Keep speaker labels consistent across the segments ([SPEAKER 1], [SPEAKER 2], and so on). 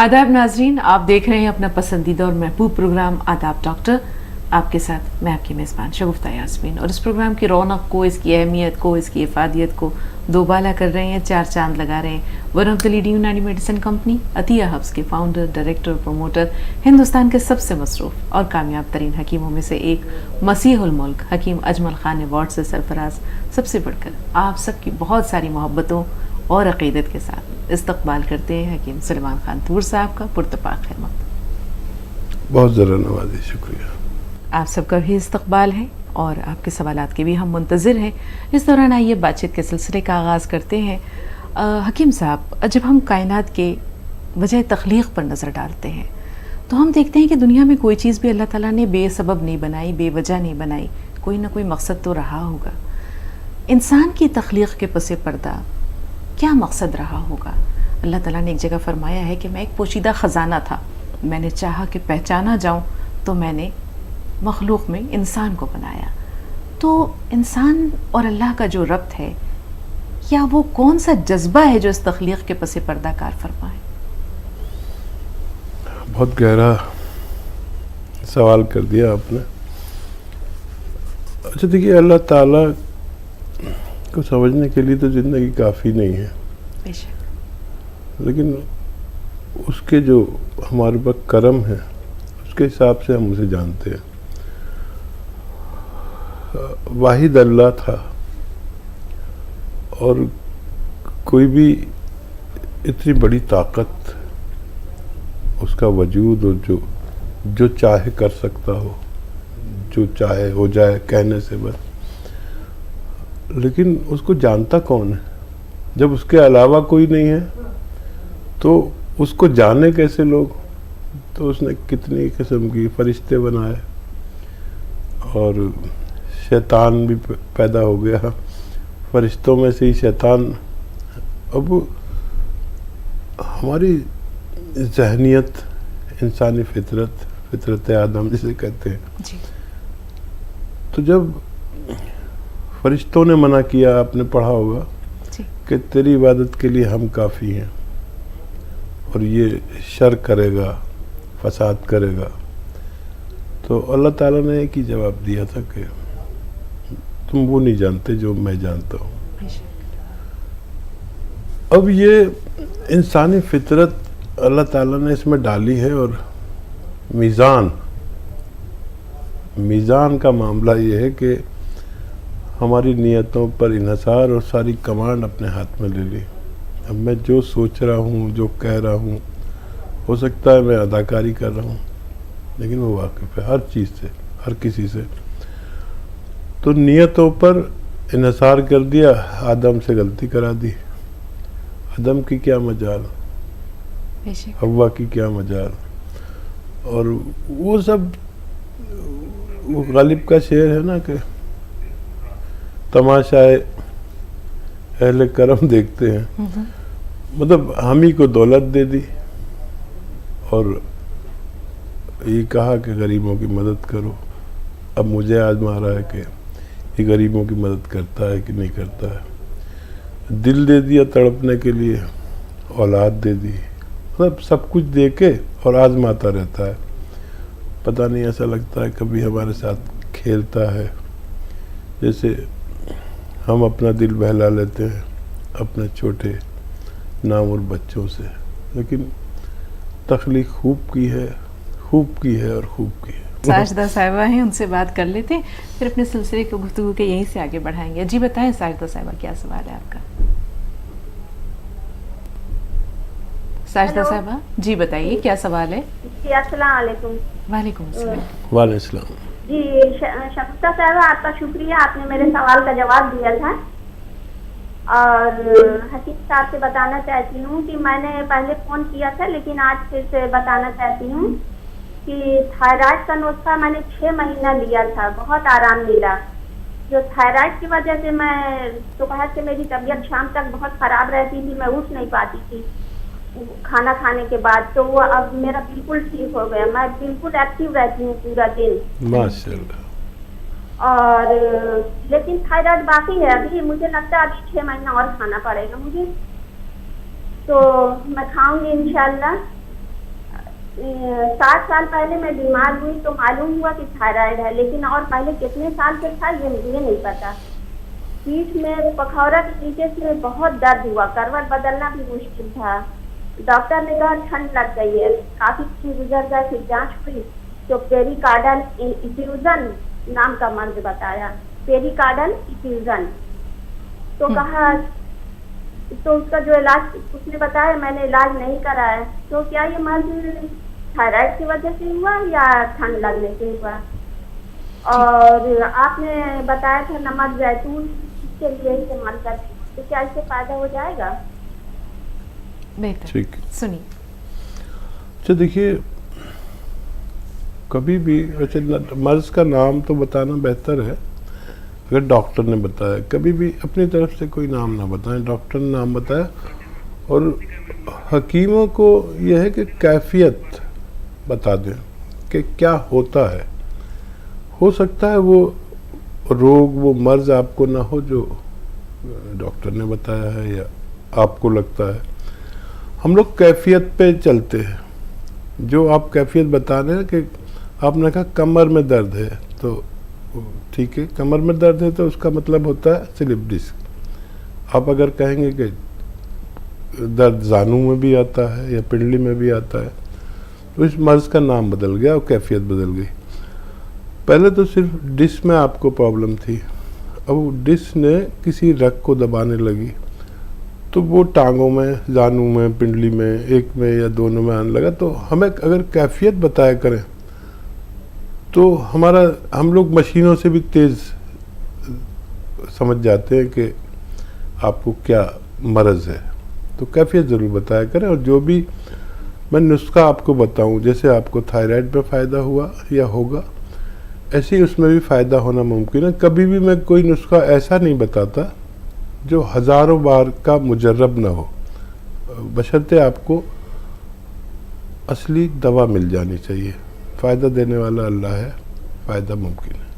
[SPEAKER 1] आदाब नाजरीन, आप देख रहे हैं अपना पसंदीदा और महबूब प्रोग्राम आदाब डॉक्टर। आपके साथ मैं आपकी मेज़बान शगुफ्ता यास्मीन, और इस प्रोग्राम की रौनक को, इसकी अहमियत को, इसकी इफादियत को दोबाला कर रहे हैं, चार चांद लगा रहे हैं वन ऑफ द लीडिंग यूनानी मेडिसिन कंपनी अतिया हब्स के फाउंडर, डायरेक्टर, प्रमोटर, हिंदुस्तान के सबसे मसरूफ़ और कामयाब तरीन हकीमों में से एक मसीहुल मुल्क हकीम अजमल खान अवार्ड से सरफराज, सबसे बढ़कर आप सबकी बहुत सारी मोहब्बतों और अक़ीदत के साथ इस्तकबाल करते हैं हकीम सलमान खान तूर साहब का। पुरतपाक खिदमत।
[SPEAKER 2] बहुत ज़रा नवाजी, शुक्रिया।
[SPEAKER 1] आप सबका भी इस्तकबाल है और आपके सवालात के भी हम मुंतज़िर हैं। इस दौरान आइए बातचीत के सिलसिले का आगाज़ करते हैं। हकीम साहब, जब हम कायनात के वजह तख्लीक़ पर नज़र डालते हैं तो हम देखते हैं कि दुनिया में कोई चीज़ भी अल्लाह ताला ने बेसबब नहीं बनाई, बेवजह नहीं बनाई, कोई ना कोई मकसद तो रहा होगा। इंसान की तख्लीक़ के पसे पर्दा क्या मकसद रहा होगा? अल्लाह ताला ने एक जगह फरमाया है कि मैं एक पोशीदा ख़जाना था, मैंने चाहा कि पहचाना जाऊं तो मैंने मखलूक में इंसान को बनाया। तो इंसान और अल्लाह का जो रब्त है, क्या वो कौन सा जज्बा है जो इस तख्लीक़ के पसे पर्दा कार फरमाए?
[SPEAKER 2] बहुत गहरा सवाल कर दिया आपने। अच्छा देखिए, अल्लाह ताला को समझने के लिए तो ज़िंदगी काफ़ी नहीं है, लेकिन उसके जो हमारे पास करम है उसके हिसाब से हम उसे जानते हैं। वाहिद अल्लाह था और कोई भी इतनी बड़ी ताकत, उसका वजूद, और जो चाहे कर सकता हो, जो चाहे हो जाए कहने से बस। लेकिन उसको जानता कौन है? जब उसके अलावा कोई नहीं है तो उसको जाने कैसे लोग? तो उसने कितनी किस्म की फरिश्ते बनाए और शैतान भी पैदा हो गया, फरिश्तों में से ही शैतान। अब हमारी जहनियत, इंसानी फितरत आदम जिसे कहते हैं
[SPEAKER 1] जी।
[SPEAKER 2] तो जब फरिश्तों ने मना किया, आपने पढ़ा होगा कि तेरी इबादत के लिए हम काफ़ी हैं और ये शर करेगा, फसाद करेगा, तो अल्लाह ताला ने एक ही जवाब दिया था कि तुम वो नहीं जानते जो मैं जानता हूँ। अब ये इंसानी फितरत अल्लाह ताला ने इसमें डाली है, और मीज़ान का मामला ये है कि हमारी नीयतों पर इन्हसार और सारी कमांड अपने हाथ में ले ली। अब मैं जो सोच रहा हूँ, जो कह रहा हूँ, हो सकता है मैं अदाकारी कर रहा हूँ, लेकिन वो वाकिफ़ है हर चीज़ से, हर किसी से। तो नीयतों पर इन्हसार कर दिया, आदम से गलती करा दी। आदम की क्या मजाल, हव्वा की क्या मजाल। और वो सब, वो गालिब का शेर है ना कि तमाशाए अहले करम देखते हैं। मतलब हम ही को दौलत दे दी और ये कहा कि गरीबों की मदद करो। अब मुझे आजमा रहा है कि ये गरीबों की मदद करता है कि नहीं करता है। दिल दे दिया तड़पने के लिए, औलाद दे दी, मतलब सब कुछ दे के और आजमाता रहता है। पता नहीं, ऐसा लगता है कभी हमारे साथ खेलता है, जैसे हम अपना दिल बहला लेते हैं अपने छोटे नामुर बच्चों से। लेकिन तख्लीक खूब की है और खूब की है।
[SPEAKER 1] साजिदा साहिबा हैं, उनसे बात कर लेते हैं, फिर अपने सिलसिले को गुफ्तगू के यहीं से आगे बढ़ाएंगे। जी बताएं साजिदा साहिबा, क्या सवाल है आपका? साजिदा साहिबा जी बताइए, क्या सवाल है?
[SPEAKER 3] जी अस्सलाम वालेकुम।
[SPEAKER 1] वालेकुम अस्सलाम।
[SPEAKER 2] वालेकुम अस्सलाम।
[SPEAKER 3] जी शगुफ्ता साहिबा, आपका शुक्रिया, आपने मेरे सवाल का जवाब दिया था। और हकीम साहब से बताना चाहती हूँ कि मैंने पहले फ़ोन किया था, लेकिन आज फिर से बताना चाहती हूँ कि थायराइड का नुस्खा मैंने 6 महीना लिया था, बहुत आराम मिला। जो थायराइड की वजह से मैं दोपहर से मेरी तबीयत शाम तक बहुत ख़राब रहती थी, मैं उठ नहीं पाती थी खाना खाने के बाद, तो वो अब मेरा बिल्कुल ठीक हो गया। मैं बिल्कुल एक्टिव रहती हूँ पूरा दिन
[SPEAKER 2] माशाल्लाह।
[SPEAKER 3] और लेकिन थायराइड बाकी है अभी, मुझे लगता है अभी 6 महीना और खाना पड़ेगा मुझे, तो मैं खाऊंगी इंशाल्लाह। 7 साल पहले मैं बीमार हुई तो मालूम हुआ कि थायराइड है, लेकिन और पहले कितने साल से था ये मुझे नहीं पता। पीठ में पखौरा के नीचे से बहुत दर्द हुआ, करवट बदलना भी मुश्किल था। डॉक्टर ने कहा ठंड लग गई है। काफी दिन गुजर गए, फिर जांच हुई तो पेरिकार्डल इफ्यूजन नाम का मर्ज बताया, पेरिकार्डल इफ्यूजन। तो कहा, तो उसका जो इलाज उसने बताया, मैंने इलाज नहीं कराया। तो क्या ये मर्ज थायराइड की वजह से हुआ या ठंड लगने से हुआ? और आपने बताया था नमक जैतून के लिए इस्तेमाल करते, तो क्या इससे फायदा हो जाएगा?
[SPEAKER 1] बेहतर,
[SPEAKER 2] ठीक।
[SPEAKER 1] सुनिए।
[SPEAKER 2] अच्छा देखिए, कभी भी वैसे मर्ज का नाम तो बताना बेहतर है अगर डॉक्टर ने बताया। कभी भी अपनी तरफ से कोई नाम ना बताएं, डॉक्टर ने नाम बताया। और हकीमों को यह है कि कैफियत बता दें कि क्या होता है। हो सकता है वो रोग, वो मर्ज आपको ना हो जो डॉक्टर ने बताया है या आपको लगता है। हम लोग कैफियत पे चलते हैं। जो आप कैफियत बता रहे हैं कि आपने कहा कमर में दर्द है, तो ठीक है, कमर में दर्द है तो उसका मतलब होता है स्लिप डिस्क। आप अगर कहेंगे कि दर्द जानू में भी आता है या पिंडली में भी आता है, तो इस मर्ज का नाम बदल गया और कैफियत बदल गई। पहले तो सिर्फ डिस्क में आपको प्रॉब्लम थी, अब डिस्क ने किसी रग को दबाने लगी तो वो टांगों में, जानू में, पिंडली में, एक में या दोनों में आने लगा। तो हमें अगर कैफियत बताया करें तो हम लोग मशीनों से भी तेज़ समझ जाते हैं कि आपको क्या मर्ज़ है। तो कैफियत ज़रूर बताया करें। और जो भी मैं नुस्खा आपको बताऊं, जैसे आपको थायराइड में फ़ायदा हुआ या होगा, ऐसे ही उसमें भी फ़ायदा होना मुमकिन है। कभी भी मैं कोई नुस्खा ऐसा नहीं बताता जो हज़ारों बार का मुजर्रब ना हो, बशर्ते आपको असली दवा मिल जानी चाहिए। फ़ायदा देने वाला अल्लाह है, फ़ायदा मुमकिन है।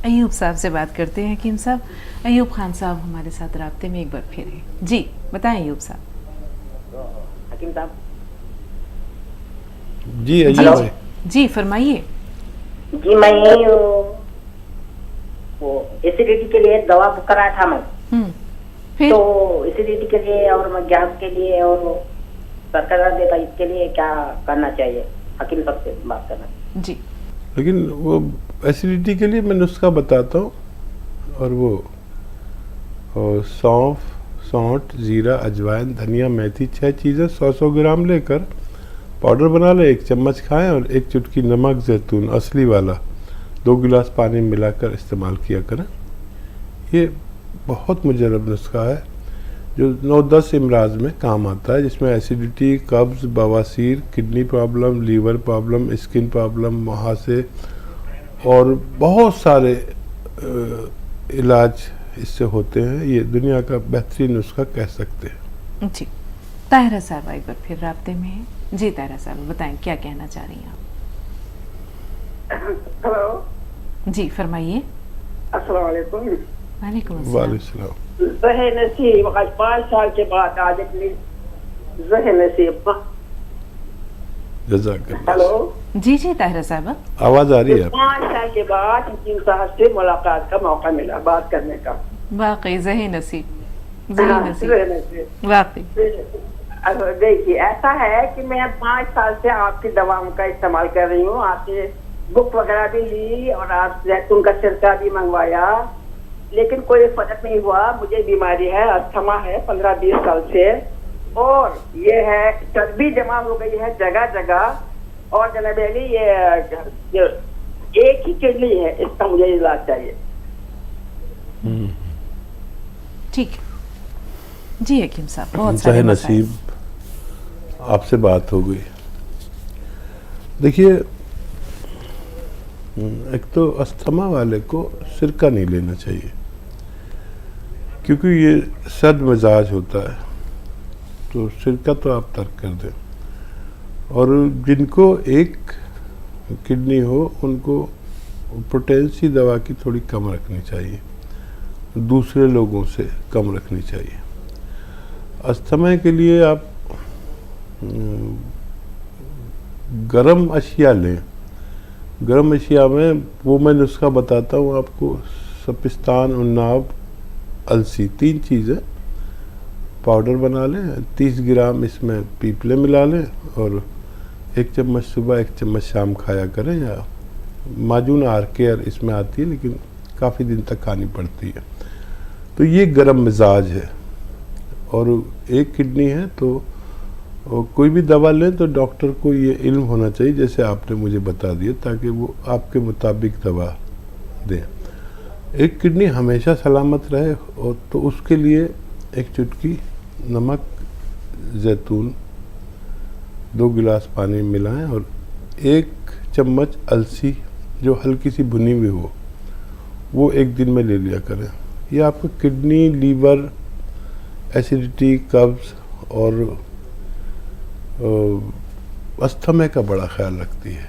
[SPEAKER 1] अयूब साहब से बात करते हैं। हकीम साहब, अयूब खान साहब हमारे साथ राब्ते में एक बार फिर हैं। जी बताएं अयूब साहब।
[SPEAKER 4] हकीम साहब
[SPEAKER 2] जी अयूब
[SPEAKER 1] जी
[SPEAKER 2] भाई।
[SPEAKER 1] जी फरमाइए।
[SPEAKER 4] जी, मैं वो एसिडिटी के लिए दवा बुक कराया था मैं।
[SPEAKER 1] फिर
[SPEAKER 4] तो एसिडिटी के लिए और मैं गैस के लिए और सर का दर्द देता, इसके लिए क्या करना चाहिए? हकीम साहब से बात करना।
[SPEAKER 1] जी
[SPEAKER 2] लेकिन वो एसिडिटी के लिए मैं नुस्खा बताता हूँ, और वो सौंठ, जीरा, अजवाइन, धनिया, मेथी, 6 चीज़ें 100-100 ग्राम लेकर पाउडर बना लें, 1 चम्मच खाएं और 1 चुटकी नमक जैतून असली वाला 2 गिलास पानी में मिलाकर इस्तेमाल किया करें। ये बहुत मुजर्रब नुस्खा है जो 9-10 इमराज में काम आता है, जिसमें एसिडिटी, कब्ज़, बवासीर, kidney problem, liver problem, skin problem, मुहासे और बहुत सारे इलाज इससे होते हैं। ये दुनिया का बेहतरीन नुस्खा कह सकते हैं।
[SPEAKER 1] जी ताहिरा साहब एक बार फिर राब्ते में हैं। जी ताहिरा साहब बताएं क्या कहना चाह रही हैं आप?
[SPEAKER 5] हेलो
[SPEAKER 1] जी फरमाइए।
[SPEAKER 5] अस्सलाम वालेकुम।
[SPEAKER 1] वालेकुम अस्सलाम।
[SPEAKER 2] वालेकुम।
[SPEAKER 5] ज़हे नसीब आज 5 साल के बाद आज अपनी ज़हे नसीब।
[SPEAKER 2] जज़ाकल्लाह।
[SPEAKER 5] हेलो
[SPEAKER 1] जी जी ताहिरा साहब
[SPEAKER 2] आवाज़ आ रही है?
[SPEAKER 5] 5 साल के बाद हकीम साहब से मुलाकात का मौका मिला, बात करने का।
[SPEAKER 1] वाकई ज़हे नसीब, ज़हे नसीब,
[SPEAKER 5] ज़हे नसीब।
[SPEAKER 1] वाकई।
[SPEAKER 5] देखिए ऐसा है कि मैं 5 साल से आपकी दवाओं का इस्तेमाल कर रही हूँ। आपसे बुक वगैरह भी ली और आप जैतून का सिरका भी मंगवाया, लेकिन कोई फर्क नहीं हुआ। मुझे बीमारी है, अस्थमा है 15-20 साल से, और ये है चर्बी जमा हो गई है जगह जगह, और जनबेली ये एक ही किडनी है, इसका मुझे इलाज चाहिए।
[SPEAKER 1] ठीक है जी हकीम साहब, बहुत
[SPEAKER 2] ज़हे
[SPEAKER 1] सारे मसाइल।
[SPEAKER 2] नसीब आपसे बात हो गई। देखिए, एक तो अस्थमा वाले को सिरका नहीं लेना चाहिए, क्योंकि ये सर्द मिजाज होता है, तो सिरका तो आप तर्क कर दें। और जिनको एक किडनी हो उनको पोटेंसी दवा की थोड़ी कम रखनी चाहिए, दूसरे लोगों से कम रखनी चाहिए। अस्थमा के लिए आप गरम अशिया लें। गरम अशिया में वो मैं नुस्खा बताता हूँ आपको। सपिस्तान, उन्नाब, अलसी, 3 चीज़ें पाउडर बना लें। 30 ग्राम इसमें पीपले मिला लें और 1 चम्मच सुबह 1 चम्मच शाम खाया करें। या माजून आर केयर इसमें आती है, लेकिन काफ़ी दिन तक खानी पड़ती है। तो ये गरम मिजाज है। और एक किडनी है तो कोई भी दवा लें तो डॉक्टर को ये इल्म होना चाहिए, जैसे आपने मुझे बता दिया, ताकि वो आपके मुताबिक दवा दें। एक किडनी हमेशा सलामत रहे और तो उसके लिए एक चुटकी नमक, जैतून, 2 गिलास पानी मिलाएं और 1 चम्मच अलसी जो हल्की सी भुनी हुई हो वो एक दिन में ले लिया करें। ये आपको किडनी, लीवर, एसिडिटी, कब्ज़ और अस्थमा का बड़ा ख्याल रखती है।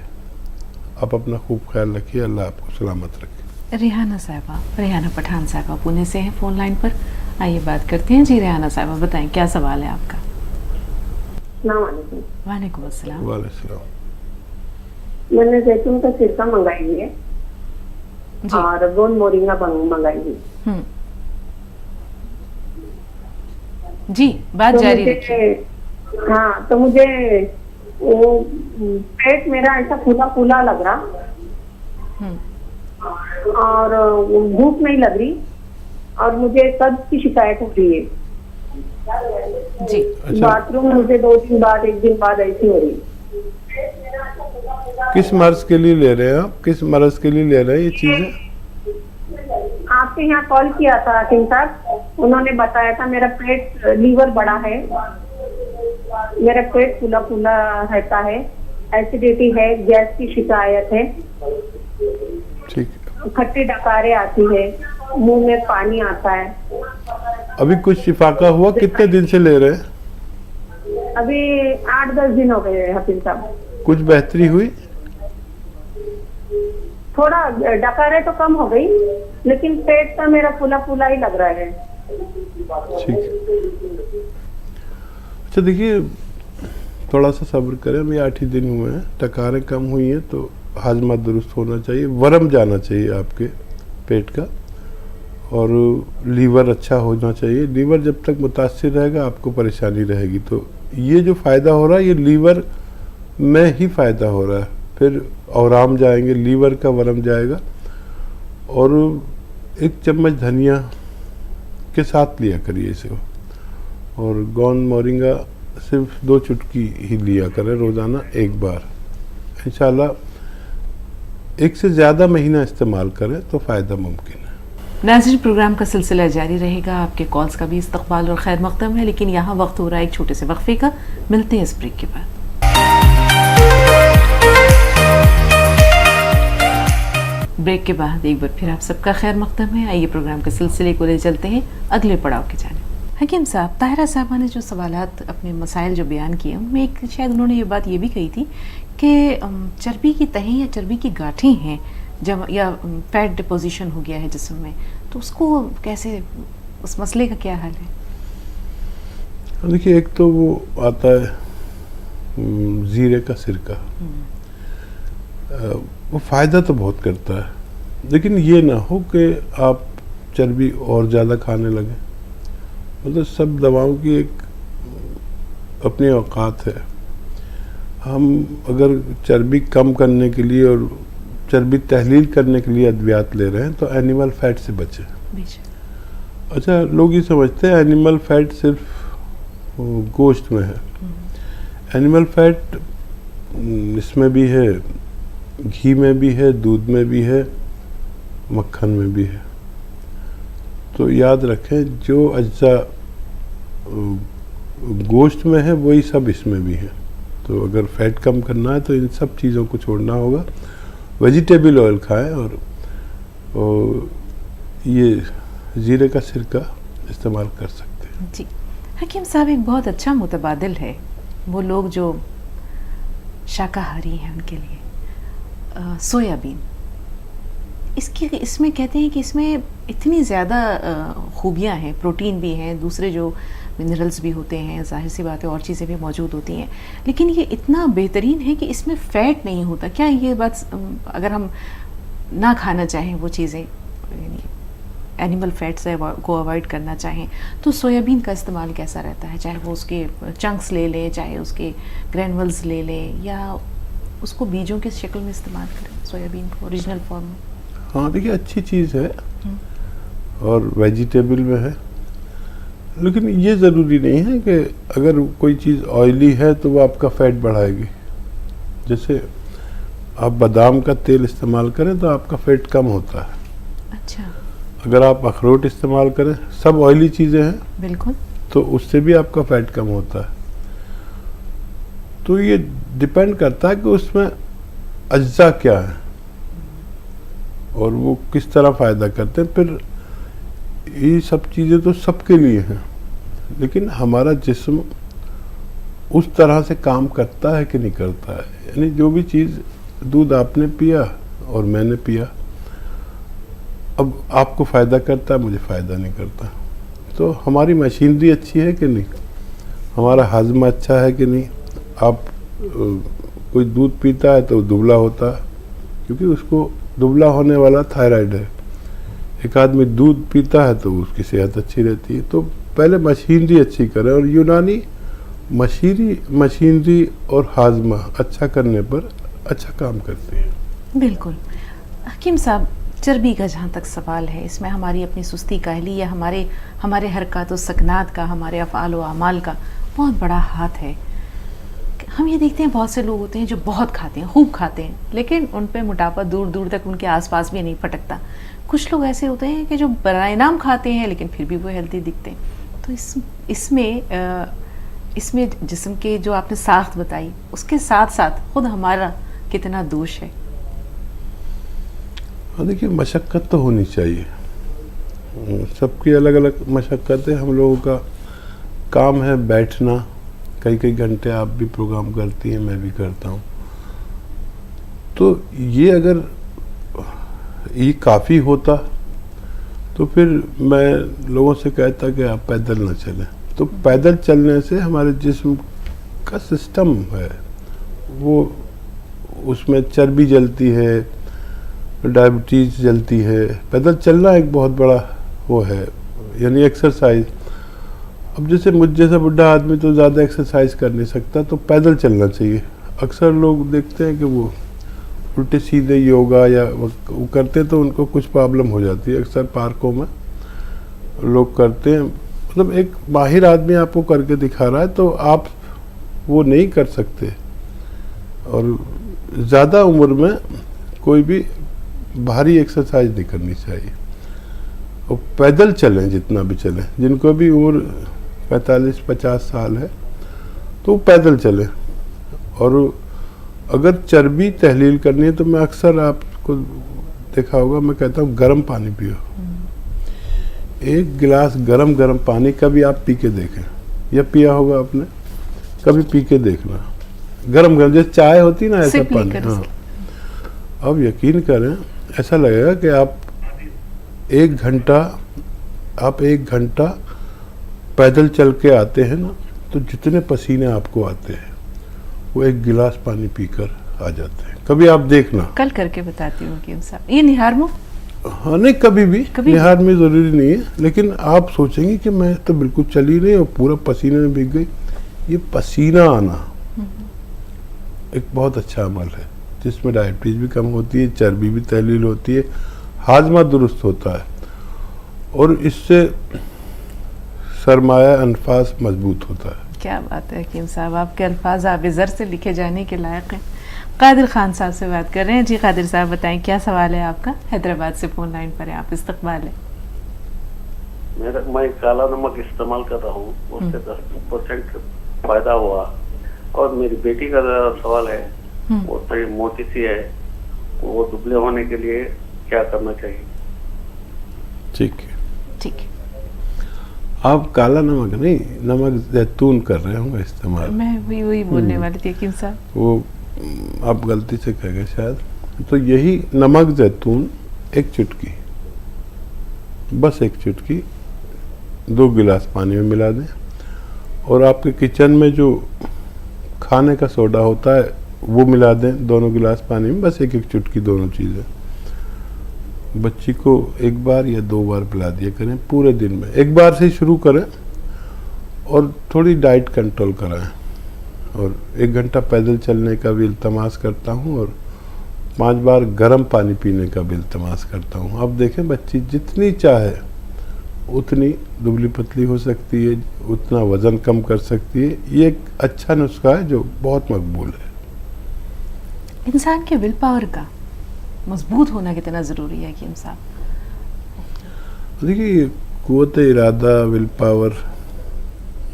[SPEAKER 2] आप अपना खूब ख्याल रखिए, अल्लाह आपको सलामत रखे।
[SPEAKER 1] रेहाना साहिबा, रेहाना पठान साहिबा पुणे से हैं फ़ोन लाइन पर। आइए बात करते हैं। जी रेहाना साहिबा, बताएं क्या सवाल है आपका। वालेकुम अस्सलाम।
[SPEAKER 2] वालेकुम।
[SPEAKER 5] मैंने जैतून का सिरका मंगाई है
[SPEAKER 1] जी।
[SPEAKER 5] और गोंद मोरिंगा मंगाई है।
[SPEAKER 1] जी, बात
[SPEAKER 5] तो
[SPEAKER 1] जारी
[SPEAKER 5] मुझे,
[SPEAKER 1] रखिए।
[SPEAKER 5] हाँ, तो मुझे वो पेट मेरा ऐसा फूला फूला लग रहा और भूख नहीं लग रही और मुझे कब्ज की शिकायत हो रही है।
[SPEAKER 1] जी।
[SPEAKER 2] अच्छा,
[SPEAKER 5] बाथरूम मुझे 2 दिन बाद, 1 दिन बाद ऐसी हो रही।
[SPEAKER 2] किस मर्ज के लिए ले रहे हैं आप? किस मर्ज के लिए ले रहे हैं ये चीज़ें?
[SPEAKER 5] आपके यहाँ कॉल किया था हकीम साहब, उन्होंने बताया था मेरा पेट, लीवर बड़ा है, मेरा पेट फूला फूला रहता है, एसिडिटी है, गैस की शिकायत है,
[SPEAKER 2] ठीक है।
[SPEAKER 5] खट्टी डकारें आती है, मुंह में पानी आता है।
[SPEAKER 2] अभी कुछ शिफा का हुआ? कितने दिन से ले रहे हैं?
[SPEAKER 5] अभी 8-10 दिन हो गए हकीम साहब।
[SPEAKER 2] कुछ बेहतरी हुई?
[SPEAKER 5] थोड़ा डकारे तो कम हो गई, लेकिन पेट का मेरा फूला फूला ही लग रहा है।
[SPEAKER 2] ठीक है। अच्छा देखिए, थोड़ा सा सब्र करें। अभी 8 ही दिन हुए हैं, टकारें कम हुई हैं तो हाजमा दुरुस्त होना चाहिए, वरम जाना चाहिए आपके पेट का, और लीवर अच्छा होना चाहिए। लीवर जब तक मुतासिर रहेगा आपको परेशानी रहेगी। तो ये जो फ़ायदा हो रहा है ये लीवर में ही फ़ायदा हो रहा है। फिर औराम जाएंगे, लीवर का वरम जाएगा। और 1 चम्मच धनिया के साथ लिया करिए इसे, और गोंद मोरिंगा सिर्फ 2 चुटकी ही लिया करें रोज़ाना 1 बार। इंशाल्लाह 1 से ज़्यादा महीना इस्तेमाल करें तो फ़ायदा मुमकिन है।
[SPEAKER 1] नाज़रीन, प्रोग्राम का सिलसिला जारी रहेगा। आपके कॉल्स का भी इस्तकबाल और खैर मकदम है, लेकिन यहाँ वक्त हो रहा है एक छोटे से वक्फे का। मिलते हैं इस ब्रेक के बाद। ब्रेक के बाद एक बार फिर आप सबका खैर मकदम है। आइए प्रोग्राम के सिलसिले को ले चलते हैं अगले पड़ाव की जानिब। हकीम साहब, ताहिरा साहबा ने जो सवालात, अपने मसाइल जो बयान किए, उनमें एक शायद उन्होंने ये बात ये भी कही थी कि चर्बी की तहें या चर्बी की गांठें हैं जब, या फैट डिपोजिशन हो गया है जिस्म में, तो उसको कैसे, उस मसले का क्या हाल है?
[SPEAKER 2] देखिए, एक तो वो आता है ज़ीरे का सिरका, वो फ़ायदा तो बहुत करता है, लेकिन ये ना हो कि आप चर्बी और ज़्यादा खाने लगें। मतलब सब दवाओं की एक अपनी औकात है। हम अगर चर्बी कम करने के लिए और चर्बी तहलील करने के लिए अद्वियात ले रहे हैं तो एनिमल फैट से बचें। अच्छा, लोग ये समझते हैं एनिमल फैट सिर्फ गोश्त में है। एनिमल फैट इसमें भी है, घी में भी है, दूध में भी है, मक्खन में भी है। तो याद रखें, जो अज्जा गोश्त में है वही सब इसमें भी है। तो अगर फैट कम करना है तो इन सब चीज़ों को छोड़ना होगा। वेजिटेबल ऑयल खाएं और ये ज़ीरे का सिरका इस्तेमाल कर सकते हैं।
[SPEAKER 1] जी हकीम साहब, एक बहुत अच्छा मुतबादिल है वो लोग जो शाकाहारी हैं उनके लिए सोयाबीन। इसमें कहते हैं कि इसमें इतनी ज़्यादा खूबियाँ हैं, प्रोटीन भी हैं, दूसरे जो मिनरल्स भी होते हैं, जाहिर सी बात है और चीज़ें भी मौजूद होती हैं, लेकिन ये इतना बेहतरीन है कि इसमें फ़ैट नहीं होता। क्या ये बात अगर हम ना खाना चाहें वो चीज़ें, यानी एनिमल फैट्स को अवॉइड करना चाहें, तो सोयाबीन का इस्तेमाल कैसा रहता है? चाहे वो उसके चंक्स ले लें, चाहे उसके ग्रैनुअल्स ले लें, या उसको बीजों की शक्ल में इस्तेमाल करें सोयाबीन को ओरिजिनल फॉर्म में?
[SPEAKER 2] हाँ देखिए, अच्छी चीज़ है और वेजिटेबल में है, लेकिन ये ज़रूरी नहीं है कि अगर कोई चीज़ ऑयली है तो वो आपका फैट बढ़ाएगी। जैसे आप बादाम का तेल इस्तेमाल करें तो आपका फैट कम होता है।
[SPEAKER 1] अच्छा,
[SPEAKER 2] अगर आप अखरोट इस्तेमाल करें, सब ऑयली चीज़ें हैं,
[SPEAKER 1] बिल्कुल,
[SPEAKER 2] तो उससे भी आपका फैट कम होता है। तो ये डिपेंड करता है कि उसमें अज्जा क्या है और वो किस तरह फ़ायदा करते हैं। फिर ये सब चीज़ें तो सबके लिए हैं, लेकिन हमारा जिस्म उस तरह से काम करता है कि नहीं करता है। यानी जो भी चीज़, दूध आपने पिया और मैंने पिया, अब आपको फ़ायदा करता है, मुझे फ़ायदा नहीं करता। तो हमारी मशीनरी अच्छी है कि नहीं, हमारा हाजमा अच्छा है कि नहीं। आप कोई दूध पीता है तो दुबला होता है, क्योंकि उसको दुबला होने वाला थायराइड है। एक आदमी दूध पीता है तो उसकी सेहत अच्छी रहती है। तो पहले मशीनरी अच्छी करें, और यूनानी मशीनरी और हाजमा अच्छा करने पर अच्छा काम करते हैं।
[SPEAKER 1] बिल्कुल। हकीम साहब, चर्बी का जहाँ तक सवाल है, इसमें हमारी अपनी सुस्ती काहली या हमारे हरकत व सकनात का, हमारे अफ़आल व अमाल का बहुत बड़ा हाथ है। हम ये देखते हैं बहुत से लोग होते हैं जो बहुत खाते हैं, खूब खाते हैं, लेकिन उन पे मोटापा दूर दूर तक उनके आसपास भी नहीं फटकता। कुछ लोग ऐसे होते हैं कि जो बराए नाम खाते हैं लेकिन फिर भी वो हेल्दी दिखते हैं। तो इसमें जिस्म के जो आपने साख्त बताई, उसके साथ साथ खुद हमारा कितना दोष है?
[SPEAKER 2] हाँ देखिए, मशक्क़त तो होनी चाहिए, सबकी अलग अलग मशक्क़त है। हम लोगों का काम है बैठना, कई कई घंटे आप भी प्रोग्राम करती हैं, मैं भी करता हूँ। तो ये अगर ये काफ़ी होता तो फिर मैं लोगों से कहता कि आप पैदल ना चलें। तो पैदल चलने से हमारे जिस्म का सिस्टम है, वो उसमें चर्बी जलती है, डायबिटीज़ जलती है। पैदल चलना एक बहुत बड़ा वो है, यानी एक्सरसाइज। अब जैसे मुझ जैसा बुढ़ा आदमी तो ज़्यादा एक्सरसाइज कर नहीं सकता, तो पैदल चलना चाहिए। अक्सर लोग देखते हैं कि वो उल्टे सीधे योगा या वो करते, तो उनको कुछ प्रॉब्लम हो जाती है। अक्सर पार्कों में लोग करते हैं, मतलब एक माहिर आदमी आपको करके दिखा रहा है तो आप वो नहीं कर सकते। और ज़्यादा उम्र में कोई भी भारी एक्सरसाइज नहीं करनी चाहिए, और पैदल चलें जितना भी चलें। जिनको भी उम्र 45-50 साल है तो पैदल चलें। और अगर चर्बी तहलील करनी है तो मैं अक्सर आपको देखा होगा, मैं कहता हूँ गर्म पानी पियो। एक गिलास गरम पानी कभी आप पी के देखें, या पिया होगा आपने, कभी पी के देखना। गरम जैसे चाय होती ना, ऐसा पानी। हाँ, अब यकीन करें, ऐसा लगेगा कि आप एक घंटा पैदल चल के आते हैं ना, तो जितने पसीने आपको आते हैं वो एक गिलास पानी पीकर आ जाते हैं। कभी आप देखना,
[SPEAKER 1] कल करके बताती हूँ कि साहब, ये निहार मुँह।
[SPEAKER 2] हाँ नहीं, कभी भी निहार में ज़रूरी नहीं है, लेकिन आप सोचेंगे कि मैं तो बिल्कुल चली नहीं और पूरा पसीने में भीग गई। ये पसीना आना एक बहुत अच्छा अमल है, जिसमें डायबिटीज़ भी कम होती है, चर्बी भी तहलील होती है, हाजमा दुरुस्त होता है, और इससे सरमाया अनफास मजबूत होता है।
[SPEAKER 1] क्या बात है हकीम साहब, आपके अल्फाज आबिज़र से लिखे जाने के लायक हैं। कादिर खान साहब से बात कर रहे हैं। जी कादिर साहब, बताएं क्या सवाल है आपका? हैदराबाद से फ़ोन लाइन पर है आप, इस्तकबाल है।
[SPEAKER 6] मैं काला नमक इस्तेमाल कर रहा हूँ, उससे 10% फायदा हुआ। और मेरी बेटी का सवाल है, वो थोड़ी मोटी सी है, वो दुबले होने के लिए क्या करना चाहिए?
[SPEAKER 2] ठीक है,
[SPEAKER 1] ठीक है।
[SPEAKER 2] आप काला नमक नहीं, नमक जैतून कर रहे होंगे इस्तेमाल।
[SPEAKER 1] मैं वही बोलने वाली थी हकीम साहब।
[SPEAKER 2] वो आप गलती से कह गए शायद। तो यही नमक जैतून एक चुटकी, बस एक चुटकी 2 गिलास पानी में मिला दें, और आपके किचन में जो खाने का सोडा होता है वो मिला दें 2 गिलास पानी में, बस 1-1 चुटकी दोनों चीज़ें। बच्ची को 1 बार या 2 बार पिला दिया करें पूरे दिन में, 1 बार से ही शुरू करें और थोड़ी डाइट कंट्रोल कराएं। और 1 घंटा पैदल चलने का भी इल्तमास करता हूँ और 5 बार गर्म पानी पीने का भी इल्तमास करता हूँ। अब देखें बच्ची जितनी चाहे उतनी दुबली पतली हो सकती है, उतना वज़न कम कर सकती है। ये एक अच्छा नुस्खा है जो बहुत मकबूल है।
[SPEAKER 1] इंसान के विल पावर का मजबूत होना कितना ज़रूरी है हकीम साहब?
[SPEAKER 2] देखिए, क़ुव्वत इरादा, विल पावर,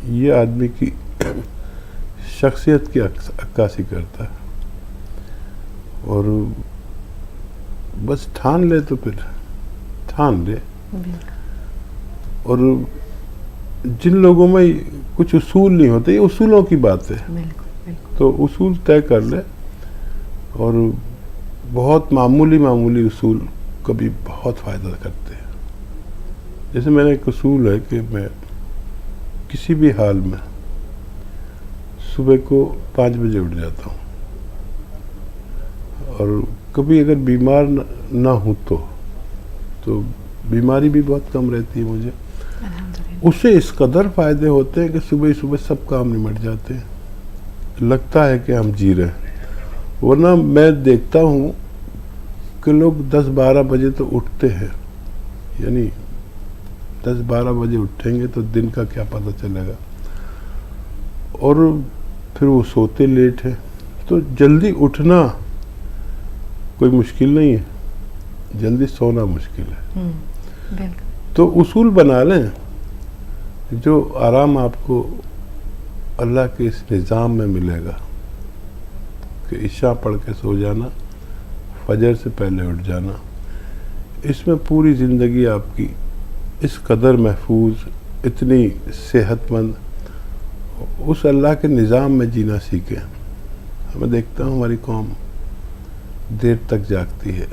[SPEAKER 2] ये आदमी की शख्सियत की अक्कासी करता है। और बस ठान ले तो फिर ठान ले। और जिन लोगों में कुछ उसूल नहीं होते, ये उसूलों की बात है, तो उसूल तय कर ले। और बहुत मामूली उसूल कभी बहुत फ़ायदा करते हैं। जैसे मेरा एक उसूल है कि मैं किसी भी हाल में सुबह को 5 बजे उठ जाता हूँ, और कभी अगर बीमार ना हूँ तो बीमारी भी बहुत कम रहती है मुझे। उससे इस कदर फ़ायदे होते हैं कि सुबह सुबह सब काम निमट जाते हैं, लगता है कि हम जी रहे हैं। वरना मैं देखता हूँ कि लोग 10-12 बजे तो उठते हैं, यानी 10-12 बजे उठेंगे तो दिन का क्या पता चलेगा, और फिर वो सोते लेट है। तो जल्दी उठना कोई मुश्किल नहीं है, जल्दी सोना मुश्किल है। तो उसूल बना लें जो आराम आपको अल्लाह के इस निज़ाम में मिलेगा कि इशा पढ़ के सो जाना, फजर से पहले उठ जाना। इसमें पूरी ज़िंदगी आपकी इस कदर महफूज, इतनी सेहतमंद, उस अल्लाह के निज़ाम में जीना सीखें। मैं देखता हूँ हमारी कौम देर तक जागती है,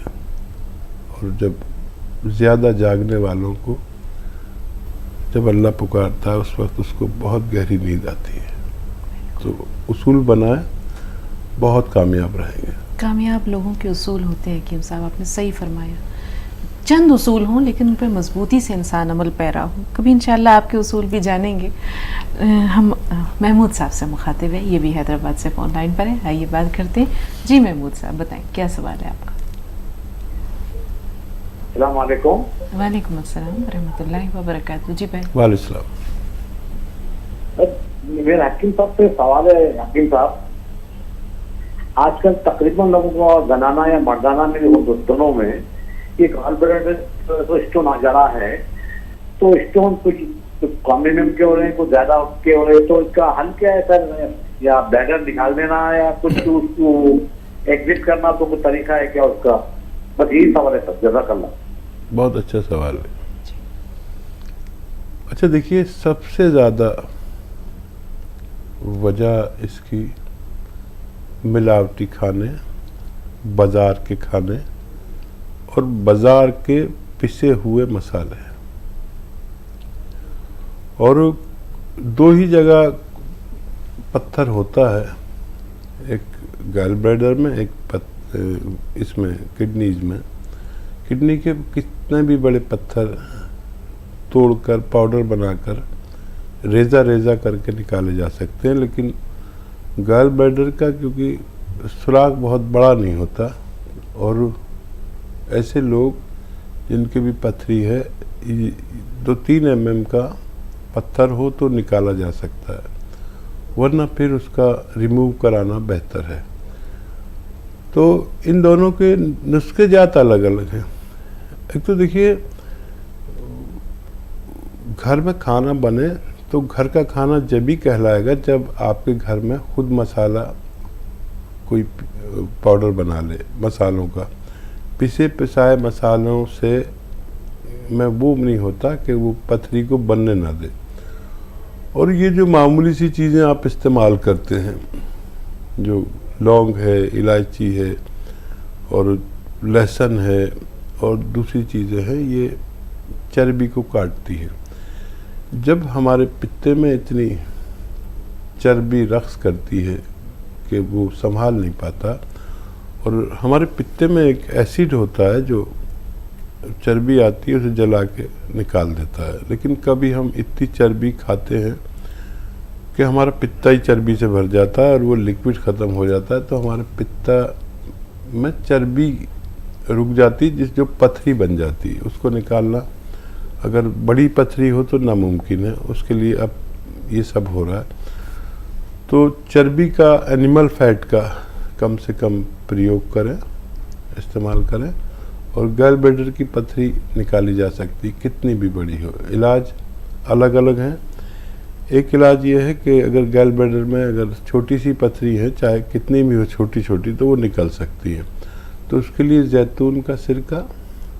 [SPEAKER 2] और जब ज़्यादा जागने वालों को जब अल्लाह पुकारता है उस वक्त उसको बहुत गहरी नींद आती है। तो उसूल बनाए, बहुत कामयाब रहेंगे।
[SPEAKER 1] कामयाब लोगों के उसूल होते हैं हकीम साहब, आपने सही फरमाया। चंद उसूल हों लेकिन उन पर मजबूती से इंसान अमल पैरा हो। कभी इंशाल्लाह आपके उसूल भी जानेंगे। हम महमूद साहब से मुखातिब है, ये भी हैदराबाद से फ़ोन लाइन पर है। आइए बात करते हैं। जी महमूद साहब बताएं, क्या सवाल है आपका?
[SPEAKER 7] अस्सलाम वालेकुम।
[SPEAKER 1] वालेकुम अस्सलाम रहमतुल्लाहि व बरकातहू। जी भाई।
[SPEAKER 2] वालेकुम सलाम।
[SPEAKER 7] मेरा हकीम साहब से सवाल है। हकीम साहब, आजकल तकरीबन लोगों को जनाना या मर्दाना में दोनों में एक तो स्टोन आ जा रहा है, तो स्टोन कुछ कम एमएम के हो रहे हैं, कुछ ज्यादा के हो रहे हैं, तो इसका हल क्या है सर? या बैडर निकाल देना या कुछ उसको एग्जिट करना, तो कुछ तरीका है क्या उसका? बस यही सवाल है सर, जज़ाकल्लाह।
[SPEAKER 2] बहुत अच्छा सवाल है। अच्छा देखिए, सबसे ज़्यादा वजह इसकी मिलावटी खाने, बाज़ार के खाने और बाज़ार के पिसे हुए मसाले हैं। और 2 ही जगह पत्थर होता है, एक गैल ब्लैडर में, एक इसमें किडनीज में। किडनी के कितने भी बड़े पत्थर तोड़कर पाउडर बनाकर रेज़ा करके निकाले जा सकते हैं, लेकिन गैल ब्लैडर का क्योंकि सुराख बहुत बड़ा नहीं होता, और ऐसे लोग जिनकी भी पथरी है 2-3 mm का पत्थर हो तो निकाला जा सकता है, वरना फिर उसका रिमूव कराना बेहतर है। तो इन दोनों के नुस्खे ज़्यादा अलग अलग हैं। एक तो देखिए, घर में खाना बने तो घर का खाना जब भी कहलाएगा जब आपके घर में खुद मसाला कोई पाउडर बना ले मसालों का। पिसे पिसाए मसालों से में वो नहीं होता कि वो पथरी को बनने ना दे। और ये जो मामूली सी चीज़ें आप इस्तेमाल करते हैं, जो लौंग है, इलायची है और लहसुन है और दूसरी चीज़ें हैं, ये चर्बी को काटती है। जब हमारे पित्ते में इतनी चर्बी रक्स करती है कि वो संभाल नहीं पाता। और हमारे पित्ते में एक एसिड होता है जो चर्बी आती है उसे जला के निकाल देता है, लेकिन कभी हम इतनी चर्बी खाते हैं कि हमारा पित्ता ही चर्बी से भर जाता है और वो लिक्विड ख़त्म हो जाता है, तो हमारे पित्ता में चर्बी रुक जाती है, जो पथरी बन जाती है। उसको निकालना अगर बड़ी पथरी हो तो नामुमकिन है, उसके लिए अब ये सब हो रहा है। तो चर्बी का, एनिमल फैट का कम से कम प्रयोग करें, इस्तेमाल करें, और गैल ब्लैडर की पथरी निकाली जा सकती कितनी भी बड़ी हो। इलाज अलग अलग हैं। एक इलाज ये है कि अगर गैल ब्लैडर में अगर छोटी सी पथरी है, चाहे कितनी भी हो छोटी छोटी, तो वो निकल सकती है। तो उसके लिए जैतून का सिरका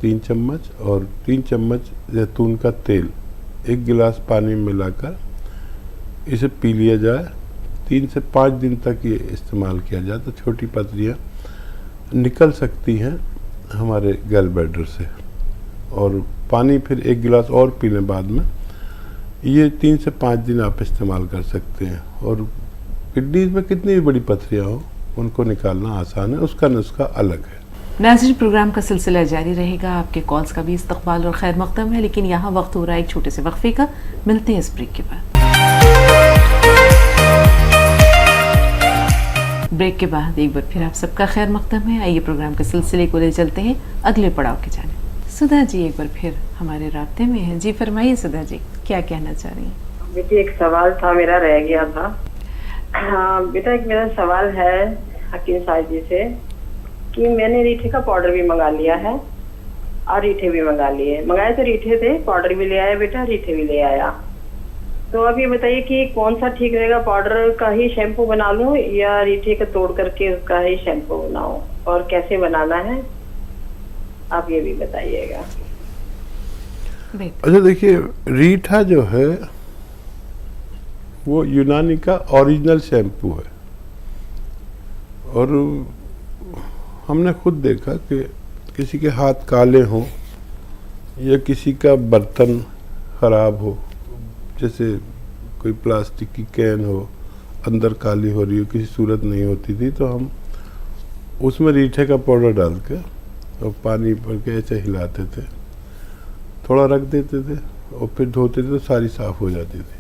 [SPEAKER 2] 3 चम्मच और 3 चम्मच जैतून का तेल 1 गिलास पानी में मिलाकर इसे पी लिया जाए। 3 से 5 दिन तक ये इस्तेमाल किया जाए तो छोटी पथरियाँ निकल सकती हैं हमारे गैल ब्लैडर से। और पानी फिर 1 गिलास और पी लें बाद में। ये 3 से 5 दिन आप इस्तेमाल कर सकते हैं। और किडनीज में कितनी भी बड़ी पथरियाँ हो उनको निकालना आसान है, उसका नुस्खा अलग है।
[SPEAKER 1] नाज़रीन, प्रोग्राम का सिलसिला जारी रहेगा, आपके कॉल्स का भी इस्तकबाल और खैर मक़दम है, लेकिन यहाँ वक्त हो रहा है एक छोटे से वक्फे का। मिलते हैं इस ब्रेक के बाद। ब्रेक के बाद एक बार फिर आप सबका खैर मक़दम है। आइए प्रोग्राम के सिलसिले को ले चलते हैं अगले पड़ाव की जानिब। सुधा जी एक बार फिर हमारे राब्ते में हैं। जी फरमाइए सुधा जी, क्या कहना चाह रही हैं?
[SPEAKER 8] बेटी एक सवाल था, मेरा रह गया था। हाँ बेटा, एक मेरा सवाल है हकीम साहब जी से कि मैंने रीठे का पाउडर भी मंगा लिया है और रीठे भी मंगा लिए। मंगाए तो रीठे थे, पाउडर भी ले आया बेटा, रीठे भी ले आया। तो अब ये बताइए कि कौन सा ठीक रहेगा, पाउडर का ही शैम्पू बना लूं या रीठे का तोड़ करके उसका ही शैम्पू बनाऊं, और कैसे बनाना है आप ये भी बताइएगा।
[SPEAKER 2] अच्छा देखिए, रीठा जो है वो यूनानी का ओरिजिनल शैम्पू है। और हमने खुद देखा कि किसी के हाथ काले हों या किसी का बर्तन ख़राब हो, जैसे कोई प्लास्टिक की कैन हो अंदर काली हो रही हो, किसी सूरत नहीं होती थी, तो हम उसमें रीठे का पाउडर डाल के और पानी भर के ऐसे हिलाते थे, थोड़ा रख देते थे और फिर धोते थे तो सारी साफ़ हो जाती थी।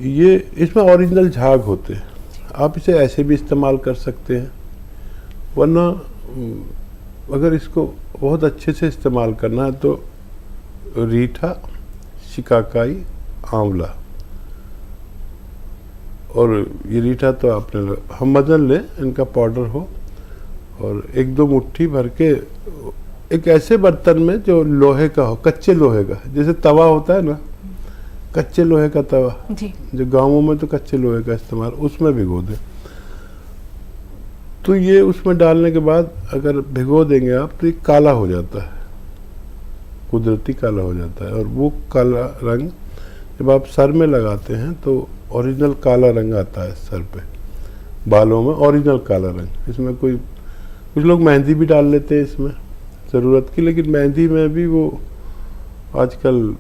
[SPEAKER 2] ये इसमें ओरिजिनल झाग होते हैं। आप इसे ऐसे भी इस्तेमाल कर सकते हैं, वरना अगर इसको बहुत अच्छे से इस्तेमाल करना है तो रीठा, शिकाकाई, आंवला, और ये रीठा तो आपने हम मदन लें, इनका पाउडर हो, और 1-2 मुट्ठी भर के एक ऐसे बर्तन में जो लोहे का हो, कच्चे लोहे का, जैसे तवा होता है ना, कच्चे लोहे का तवा
[SPEAKER 1] जी,
[SPEAKER 2] जो गांवों में तो कच्चे लोहे का इस्तेमाल, उसमें भिगो दें। तो ये उसमें डालने के बाद अगर भिगो देंगे आप तो ये काला हो जाता है, कुदरती काला हो जाता है। और वो काला रंग जब आप सर में लगाते हैं तो ओरिजिनल काला रंग आता है सर पे, बालों में ओरिजिनल काला रंग। इसमें कुछ लोग मेहंदी भी डाल लेते हैं इसमें ज़रूरत की, लेकिन मेहंदी में भी वो आजकल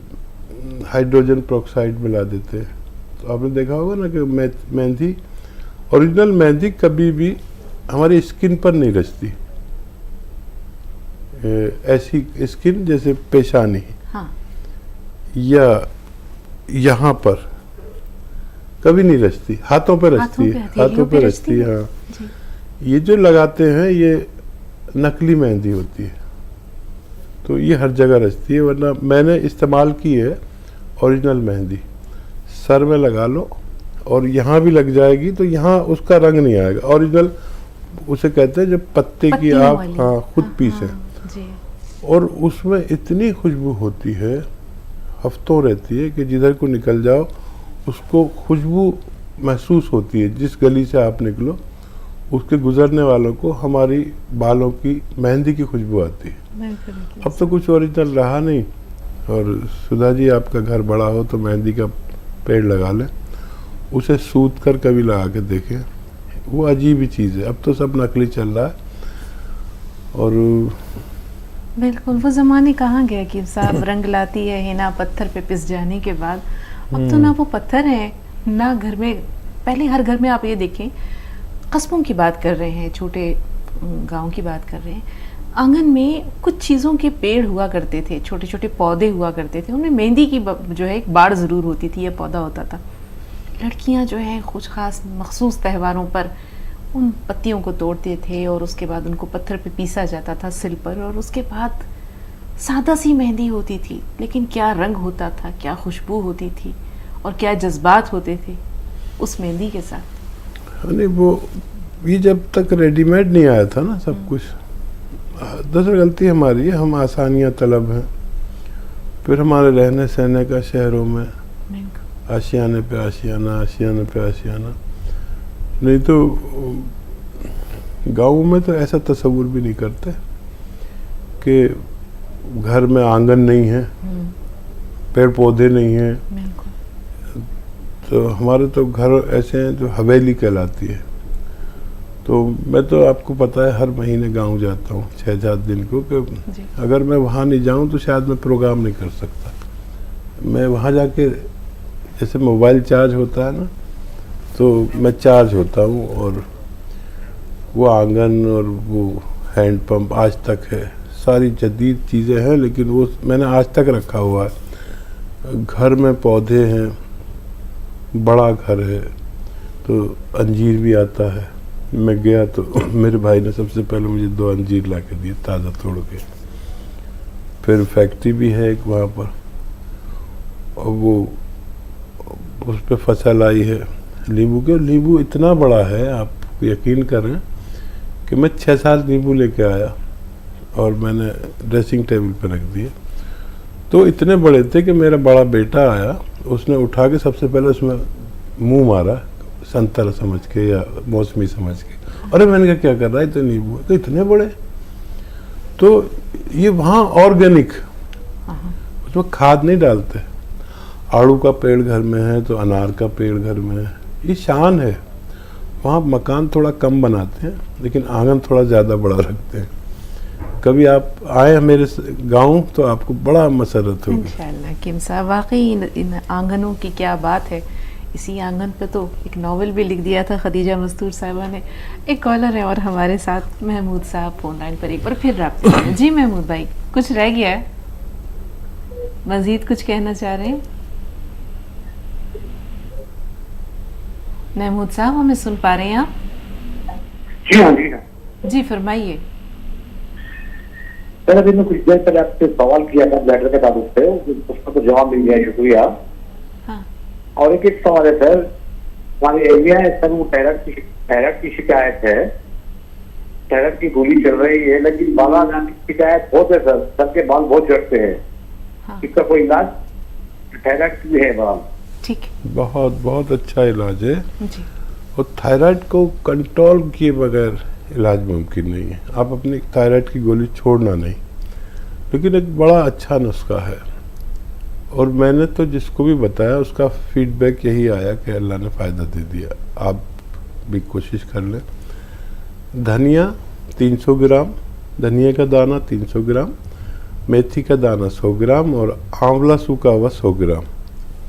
[SPEAKER 2] हाइड्रोजन पेरोक्साइड मिला देते हैं। तो आपने देखा होगा ना कि मेहंदी, ओरिजिनल मेहंदी कभी भी हमारी स्किन पर नहीं रचती। ऐसी स्किन जैसे पेशानी, हाँ, या यहाँ पर कभी नहीं रचती, हाथों पे रचती है, हाथों पे रचती है। हाँ, ये जो लगाते हैं ये नकली मेहंदी होती है, तो ये हर जगह रचती है। वरना मैंने इस्तेमाल की है ओरिजिनल मेहंदी, सर में लगा लो और यहाँ भी लग जाएगी तो यहाँ उसका रंग नहीं आएगा। ओरिजिनल उसे कहते हैं जब पत्ते की आप हाँ खुद पीसें, और उसमें इतनी खुशबू होती है, हफ्तों रहती है कि जिधर को निकल जाओ उसको खुशबू महसूस होती है। जिस गली से आप निकलो उसके गुजरने वालों को हमारी बालों की मेहंदी की खुशबू आती है। अब तो कुछ ओरिजिनल रहा नहीं। और सुधा जी, आपका घर बड़ा हो तो मेहंदी का पेड़ लगा लें, उसे सूत कर कभी लगा के देखें, वो अजीब ही चीज़ है। अब तो सब नकली चल रहा है। और
[SPEAKER 1] बिल्कुल वो ज़माने कहाँ गया कि साहब रंग लाती है हिना पत्थर पे पिस जाने के बाद। अब तो ना वो पत्थर है ना घर में, पहले हर घर में आप ये देखें, कस्बों की बात कर रहे हैं, छोटे गांव की बात कर रहे हैं, आंगन में कुछ चीज़ों के पेड़ हुआ करते थे, छोटे छोटे पौधे हुआ करते थे, उनमें मेहंदी की जो है एक बाड़ ज़रूर होती थी, ये पौधा होता था। लड़कियां जो है कुछ ख़ास मखसूस त्योहारों पर उन पत्तियों को तोड़ते थे और उसके बाद उनको पत्थर पे पीसा जाता था सिल पर, और उसके बाद सादा सी मेहंदी होती थी, लेकिन क्या रंग होता था, क्या खुशबू होती थी और क्या जज्बात होते थे उस मेहंदी के साथ।
[SPEAKER 2] नहीं, वो ये जब तक रेडीमेड नहीं आया था ना सब कुछ, दरअसल गलती हमारी है, हम आसानियाँ तलब हैं। फिर हमारे रहने सहने का शहरों में आशियाने पे आशियाना, आशियाने पे आशियाना, नहीं तो गाँव में तो ऐसा तस्वुर भी नहीं करते कि घर में आंगन नहीं है, पेड़ पौधे नहीं हैं। तो हमारे तो घर ऐसे हैं जो हवेली कहलाती है। तो मैं तो आपको पता है हर महीने गांव जाता हूँ 6-7 दिन को, कि अगर मैं वहाँ नहीं जाऊँ तो शायद मैं प्रोग्राम नहीं कर सकता। मैं वहाँ जाके, जैसे मोबाइल चार्ज होता है ना, तो मैं चार्ज होता हूँ, और वो आंगन और वो हैंड पंप आज तक है, सारी जदीद चीज़ें हैं, लेकिन वो मैंने आज तक रखा हुआ है। घर में पौधे हैं, बड़ा घर है, तो अंजीर भी आता है। मैं गया तो मेरे भाई ने सबसे पहले मुझे 2 अंजीर ला के दिए ताज़ा तोड़ के। फिर फैक्ट्री भी है एक वहाँ पर, और वो उस पर फसल आई है नींबू के। नींबू इतना बड़ा है, आप यकीन करें कि मैं 6-7 नींबू लेके आया और मैंने ड्रेसिंग टेबल पर रख दिए। तो इतने बड़े थे कि मेरा बड़ा बेटा आया, उसने उठा के सबसे पहले उसमें मुंह मारा, संतरा समझ के या मौसमी समझ के। अरे मैंने कहा क्या कर रहा है, तो नींबू तो इतने बड़े। तो ये वहाँ ऑर्गेनिक, उसमें खाद नहीं डालते। आड़ू का पेड़ घर में है तो अनार का पेड़ घर में है, ये शान है। वहाँ मकान थोड़ा कम बनाते हैं, लेकिन आंगन थोड़ा ज़्यादा बड़ा रखते हैं। कभी आप आए मेरे गांव तो आपको बड़ा मसरत होगी
[SPEAKER 1] इंशाअल्लाह। हकीम साहब, वाकई इन आंगनों की क्या बात है। इसी आंगन पे तो एक नावल भी लिख दिया था खदीजा मस्तूर साहिबा ने। एक कॉलर है और हमारे साथ महमूद साहब फोन लाइन पर एक बार फिर राब्ते में। जी महमूद भाई, कुछ रह गया है, मजीद कुछ कहना चाह रहे हैं? महमूद साहब, हमें सुन पा रहे हैं आप?
[SPEAKER 7] जी हाँ, जी हाँ।
[SPEAKER 1] जी फरमाइए।
[SPEAKER 7] सर, अभी मैं कुछ देर पहले आपसे सवाल किया था लेटर के ताल्लुक से, उसका तो जवाब मिल गया, शुक्रिया।
[SPEAKER 1] हाँ।
[SPEAKER 7] और एक सवाल है सर, हमारे एरिया है सर, वो थायराइड की शिकायत है, थायराइड की गोली चल रही है, लेकिन बाला जाने की शिकायत बहुत है सर, सबके बाल बहुत झड़ते हैं।
[SPEAKER 1] हाँ।
[SPEAKER 7] इसका कोई इलाज थायराइड की है बाल?
[SPEAKER 1] ठीक,
[SPEAKER 2] बहुत बहुत अच्छा इलाज है।
[SPEAKER 1] जी।
[SPEAKER 2] और थायराइड को कंट्रोल किए बगैर इलाज मुमकिन नहीं है। आप अपनी थायराइड की गोली छोड़ना नहीं, लेकिन एक बड़ा अच्छा नुस्खा है, और मैंने तो जिसको भी बताया उसका फीडबैक यही आया कि अल्लाह ने फ़ायदा दे दिया। आप भी कोशिश कर लें। धनिया 300 ग्राम, धनिया का दाना 300 ग्राम, मेथी का दाना 100 ग्राम और आंवला सूखा हुआ 100 ग्राम,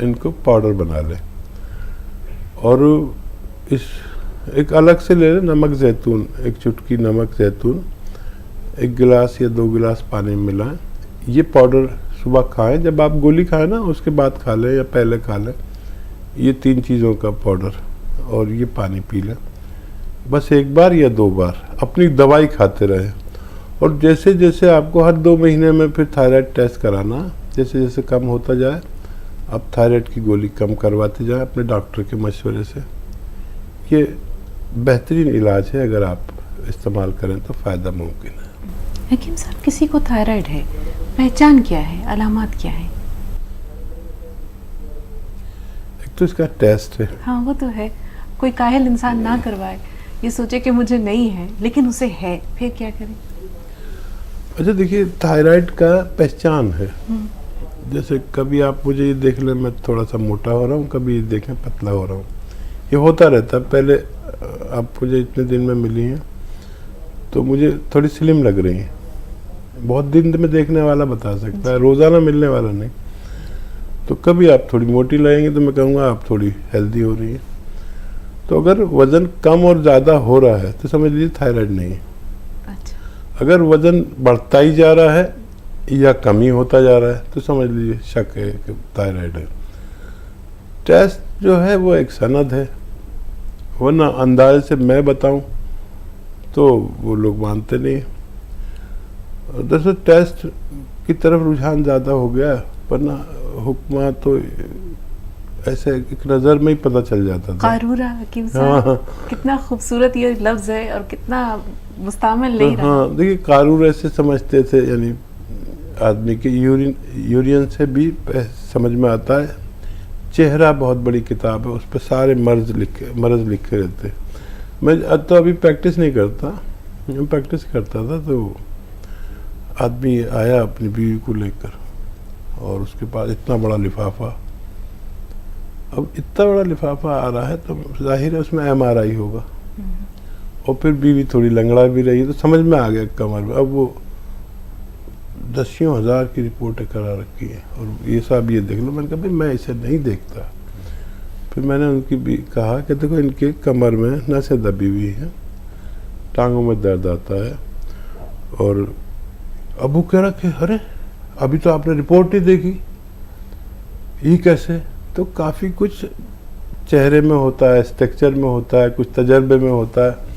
[SPEAKER 2] इनको पाउडर बना लें। और इस एक अलग से ले लें नमक जैतून, एक चुटकी नमक जैतून 1 गिलास या 2 गिलास पानी में मिलाएं। ये पाउडर सुबह खाएं, जब आप गोली खाएं ना उसके बाद खा लें या पहले खा लें। ये 3 चीज़ों का पाउडर और ये पानी पी लें, बस 1 बार या 2 बार। अपनी दवाई खाते रहें, और जैसे जैसे आपको हर 2 महीने में फिर थायराइड टेस्ट कराना, जैसे जैसे कम होता जाए आप थायराइड की गोली कम करवाते जाएं अपने डॉक्टर के मशवरे से। ये बेहतरीन इलाज है, अगर आप इस्तेमाल करें तो फ़ायदा मुमकिन है।
[SPEAKER 1] हकीम साहब, किसी को थायराइड है, पहचान क्या है, अलामत क्या है?
[SPEAKER 2] एक तो इसका टेस्ट है।
[SPEAKER 1] हाँ वो तो है, कोई काहिल इंसान ना करवाए, ये सोचे कि मुझे नहीं है लेकिन उसे है, फिर क्या करें?
[SPEAKER 2] अच्छा देखिए, थायराइड का पहचान है। जैसे कभी आप मुझे ये देख लें मैं थोड़ा सा मोटा हो रहा हूँ, कभी ये देखें पतला हो रहा हूँ, ये होता रहता है। पहले आप मुझे इतने दिन में मिली हैं तो मुझे थोड़ी स्लिम लग रही हैं, बहुत दिन में देखने वाला बता सकता है, रोज़ाना मिलने वाला नहीं। तो कभी आप थोड़ी मोटी लगेंगे तो मैं कहूँगा आप थोड़ी हेल्दी हो रही है। तो अगर वज़न कम और ज़्यादा हो रहा है तो समझ लीजिए थायराइड नहीं है।
[SPEAKER 1] अच्छा,
[SPEAKER 2] अगर वज़न बढ़ता ही जा रहा है या कम ही होता जा रहा है तो समझ लीजिए शक है कि थायराइड है। टेस्ट जो है वो एक सनद है, वरना अंदाजे से मैं बताऊं तो वो लोग मानते नहीं। दरअसल टेस्ट की तरफ रुझान ज़्यादा हो गया, वरना हुक्मा तो ऐसे एक नज़र में ही पता चल जाता था।
[SPEAKER 1] कारूरा हकीम साहब, कितना खूबसूरत ये लफ्ज़ है और कितना मुस्तामिल ले रहा है।
[SPEAKER 2] हाँ, देखिए कारूर ऐसे समझते थे, यानी आदमी के यूरियन से भी समझ में आता है। चेहरा बहुत बड़ी किताब है, उस पर सारे मर्ज लिखे रहते। मैं तो अभी प्रैक्टिस नहीं करता, मैं प्रैक्टिस करता था तो आदमी आया अपनी बीवी को लेकर और उसके पास इतना बड़ा लिफाफा। अब इतना बड़ा लिफाफा आ रहा है तो जाहिर है उसमें MRI होगा, और फिर बीवी थोड़ी लंगड़ा भी रही तो समझ में आ गया कमर में। अब वो 10,000 की रिपोर्टें करा रखी है और ये सब ये देख लो। मैंने कहा भाई मैं इसे नहीं देखता। फिर मैंने उनकी भी कहा कि देखो इनके कमर में नसें दबी हुई हैं, टांगों में दर्द आता है। और अब वो कह रहा कि अरे अभी तो आपने रिपोर्ट नहीं देखी, ये कैसे? तो काफ़ी कुछ चेहरे में होता है, स्ट्रक्चर में होता है, कुछ तजर्बे में होता है।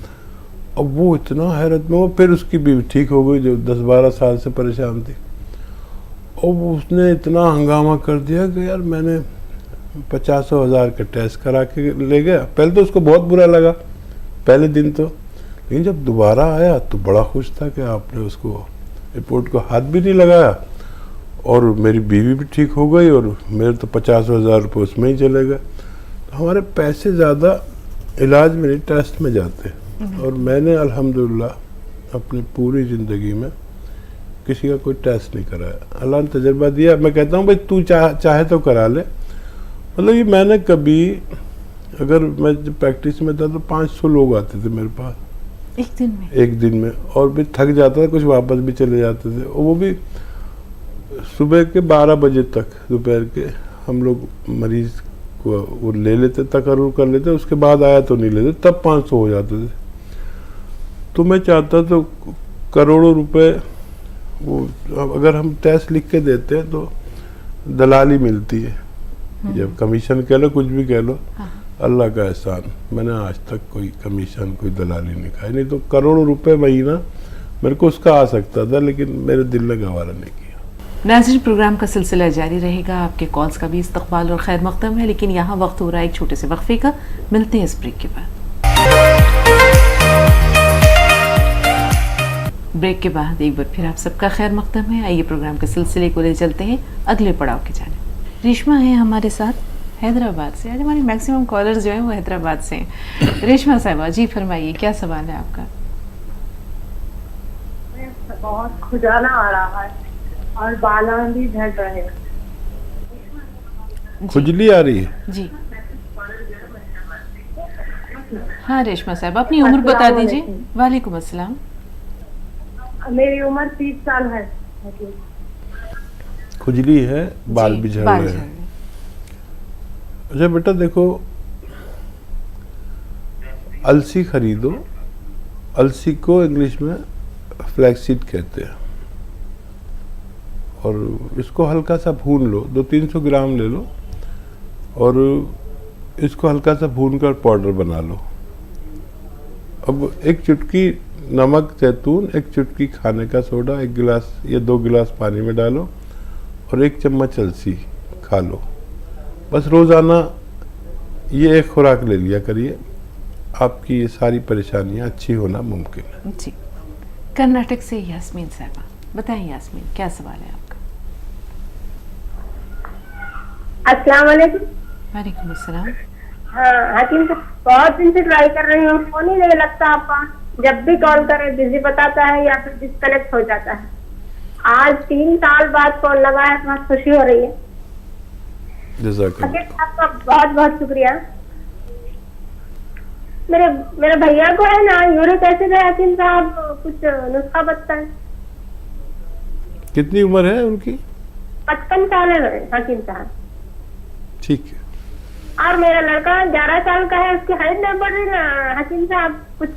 [SPEAKER 2] अब वो इतना हैरत में, वो फिर उसकी भी ठीक हो गई जो 10-12 साल से परेशान थी। और वो उसने इतना हंगामा कर दिया कि यार मैंने 50,000 का टेस्ट करा के ले गया। पहले तो उसको बहुत बुरा लगा पहले दिन तो, लेकिन जब दोबारा आया तो बड़ा खुश था कि आपने उसको रिपोर्ट को हाथ भी नहीं लगाया और मेरी बीवी भी ठीक हो गई और मेरे तो 50,000 रुपये उसमें ही चले गए। तो हमारे पैसे ज़्यादा इलाज में नहीं, टेस्ट में जाते हैं। और मैंने अल्हम्दुलिल्लाह अपनी पूरी ज़िंदगी में किसी का कोई टेस्ट नहीं कराया। अल्लाह ने तजर्बा दिया। मैं कहता हूँ भाई तू चाहे तो करा ले। मतलब ये मैंने कभी, अगर मैं जब प्रैक्टिस में था तो 500 लोग आते थे मेरे पास एक दिन में, और भी थक जाता था, कुछ वापस भी चले जाते थे। और वो भी सुबह के 12 बजे तक दोपहर के हम लोग मरीज़ को वो ले लेते, तकर्रुर कर लेते, उसके बाद आया तो नहीं लेते, तब 500 हो जाते थे। तो मैं चाहता तो करोड़ों रुपए वो अगर हम टेस्ट लिख के देते हैं तो दलाली मिलती है, जब कमीशन कह लो कुछ भी कह लो। अल्लाह का एहसान, मैंने आज तक कोई कमीशन कोई दलाली नहीं खाई, नहीं तो करोड़ों रुपए महीना मेरे को उसका आ सकता था, लेकिन मेरे दिल ने गवारा नहीं किया।
[SPEAKER 1] नाज़रीन, प्रोग्राम का सिलसिला जारी रहेगा, आपके कॉल्स का भी इस्तकबाल और खैर मक़दम है, लेकिन यहाँ वक्त हो रहा है एक छोटे से वक्फे का। मिलते हैं इस ब्रेक के बाद। ब्रेक के बाद एक बार फिर आप सबका खैर मक़दम है। आइए प्रोग्राम के सिलसिले को ले चलते हैं अगले पड़ाव की जानिब। रेशमा है हमारे साथ हैदराबाद से। आज हमारे मैक्सिमम कॉलर्स जो हैं वो हैदराबाद से हैं। रेशमा साहिबा जी फरमाइए, क्या सवाल है आपका?
[SPEAKER 9] बहुत खुजाना आ रहा है और बालां भी झड़ रहे हैं।
[SPEAKER 2] खुजली आ रही है
[SPEAKER 1] जी। हाँ रेशमा साहब, अपनी उम्र बता दीजिए। वालेकुम अस्सलाम।
[SPEAKER 9] मेरी उम्र 30 साल है।
[SPEAKER 2] खुजली है, बाल भी झड़ रहे हैं। अच्छा बेटा देखो, अलसी खरीदो। अलसी को इंग्लिश में फ्लैक्सीड कहते हैं, और इसको हल्का सा भून लो, 200-300 ग्राम ले लो और इसको हल्का सा भून कर पाउडर बना लो। अब एक चुटकी नमक जैतून, एक चुटकी खाने का सोडा, 1 गिलास या 2 गिलास पानी में डालो और 1 चम्मच अलसी खा लो। बस रोज़ाना ये एक खुराक ले लिया करिए, आपकी ये सारी परेशानियां अच्छी होना मुमकिन है।
[SPEAKER 1] जी। कर्नाटक से यास्मीन साहबा, बताएं यास्मीन क्या सवाल है आपका?
[SPEAKER 3] अस्सलाम वालेकुम।
[SPEAKER 1] वालेकुम अस्सलाम।
[SPEAKER 3] हाँ हकीम साहब, बहुत दिन से ट्राई कर रही हूँ, फोन ही नहीं लगता आपका। जब भी कॉल करे बिजी बताता है या फिर डिस्कनेक्ट हो जाता है। आज 3 साल बाद कॉल लगा है, बहुत खुशी हो रही है। हकीम साहब का बहुत बहुत शुक्रिया। मेरे भैया को है ना यूरिक एसिड है हकीम साहब, कुछ नुस्खा बताएं।
[SPEAKER 2] कितनी उम्र है उनकी?
[SPEAKER 3] 55 साल है हकीम साहब।
[SPEAKER 2] ठीक है।
[SPEAKER 9] और मेरा लड़का 11 साल का है, उसकी हाइट नहीं बढ़ रही ना हकीम साहब, कुछ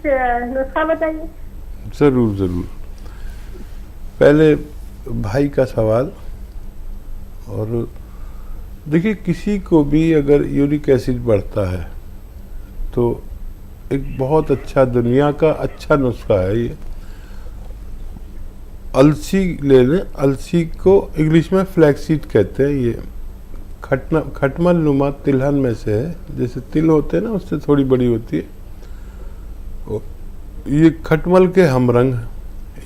[SPEAKER 9] नुस्खा बताइए।
[SPEAKER 2] ज़रूर ज़रूर। पहले भाई का सवाल, और देखिए किसी को भी अगर यूरिक एसिड बढ़ता है तो एक बहुत अच्छा दुनिया का अच्छा नुस्खा है ये, अलसी ले लें। अलसी को इंग्लिश में फ्लैक्सीड कहते हैं। ये खटमल नुमा तिलहन में से है, जैसे तिल होते हैं ना उससे थोड़ी बड़ी होती है। ये खटमल के हमरंग,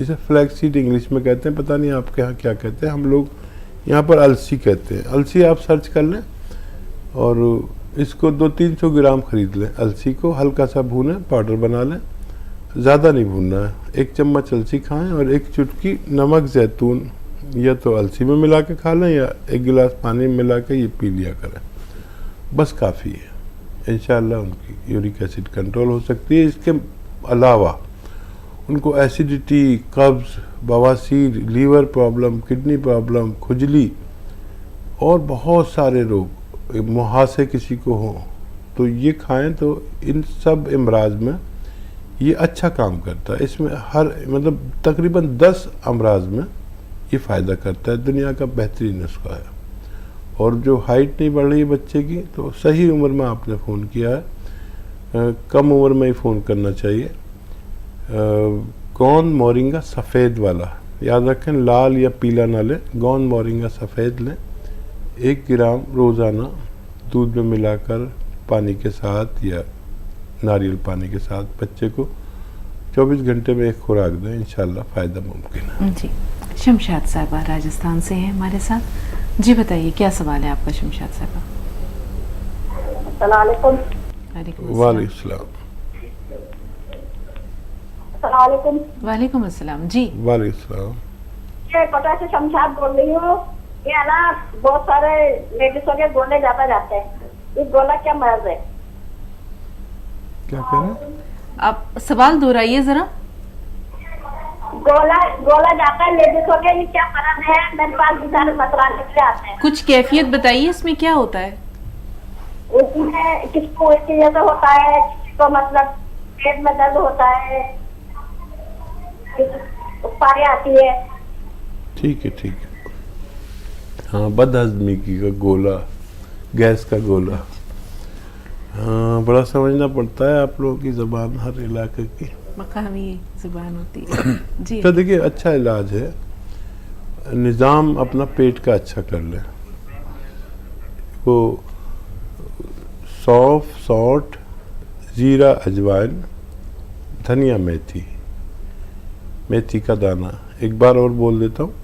[SPEAKER 2] इसे फ्लैक्सीड इंग्लिश में कहते हैं, पता नहीं आपके यहाँ क्या कहते हैं, हम लोग यहाँ पर अलसी कहते हैं। अलसी आप सर्च कर लें और इसको 200-300 ग्राम खरीद लें। अलसी को हल्का सा भूनें, पाउडर बना लें, ज़्यादा नहीं भूनना है। 1 चम्मच अलसी खाएं और 1 चुटकी नमक जैतून या तो अलसी में मिला के खा लें या 1 गिलास पानी में मिला के ये पी लिया करें, बस काफ़ी है। इंशाअल्लाह उनकी यूरिक एसिड कंट्रोल हो सकती है। इसके अलावा उनको एसिडिटी, कब्ज़, बवासीर, लीवर प्रॉब्लम, किडनी प्रॉब्लम, खुजली और बहुत सारे रोग, मुहासे किसी को हो तो ये खाएं तो इन सब अमराज में ये अच्छा काम करता है। इसमें हर मतलब तकरीबन 10 अमराज में ये फ़ायदा करता है। दुनिया का बेहतरीन नुस्खा है। और जो हाइट नहीं बढ़ रही है बच्चे की, तो सही उम्र में आपने फ़ोन किया है, कम उम्र में ही फ़ोन करना चाहिए। गोंद मोरिंगा सफ़ेद वाला, याद रखें, लाल या पीला ना लें, गोंद मोरिंगा सफ़ेद लें। 1 ग्राम रोज़ाना दूध में मिलाकर पानी के साथ या नारियल पानी के साथ बच्चे को 24 घंटे में 1 खुराक दें, इंशाल्लाह फ़ायदा मुमकिन है।
[SPEAKER 1] जी, शमशाद साहबा राजस्थान से हैं हमारे साथ। जी बताइए क्या सवाल है आपका शमशाद साहबा?
[SPEAKER 3] अस्सलाम वालेकुम।
[SPEAKER 2] वालेकुम सलाम।
[SPEAKER 3] अस्सलाम वालेकुम।
[SPEAKER 1] वालेकुम अस्सलाम। जी
[SPEAKER 2] वालेकुम सलाम।
[SPEAKER 3] ये कोटा से शमशाद बोल रही हूँ। ये है ना, बहुत सारे लेडीजों के गोले ज्यादा जाते हैं, ये गोला क्या मर्ज है?
[SPEAKER 2] क्या कह रहे हैं
[SPEAKER 1] आप? सवाल दोहराइए जरा।
[SPEAKER 3] गोला जाता है लेडीजों के, ये क्या मर्ज है? मेरे पास भी सारे मसला निकले आते हैं।
[SPEAKER 1] कुछ कैफियत बताइए, इसमें क्या होता है?
[SPEAKER 3] उसमें किसको उल्टी जैसा होता है, किसी को मतलब पेट में दर्द होता है, पारी आती है।
[SPEAKER 2] ठीक है ठीक है। हाँ, बदहजमी की का गोला, गैस का गोला। हाँ, बड़ा समझना पड़ता है आप लोगों की ज़बान, हर इलाके की
[SPEAKER 1] मकामी ज़ुबान होती है। जी
[SPEAKER 2] तो देखिए अच्छा इलाज है, निज़ाम अपना पेट का अच्छा कर लें। वो सौंफ, सौंठ, ज़ीरा, अजवाइन, धनिया, मेथी का दाना, एक बार और बोल देता हूँ,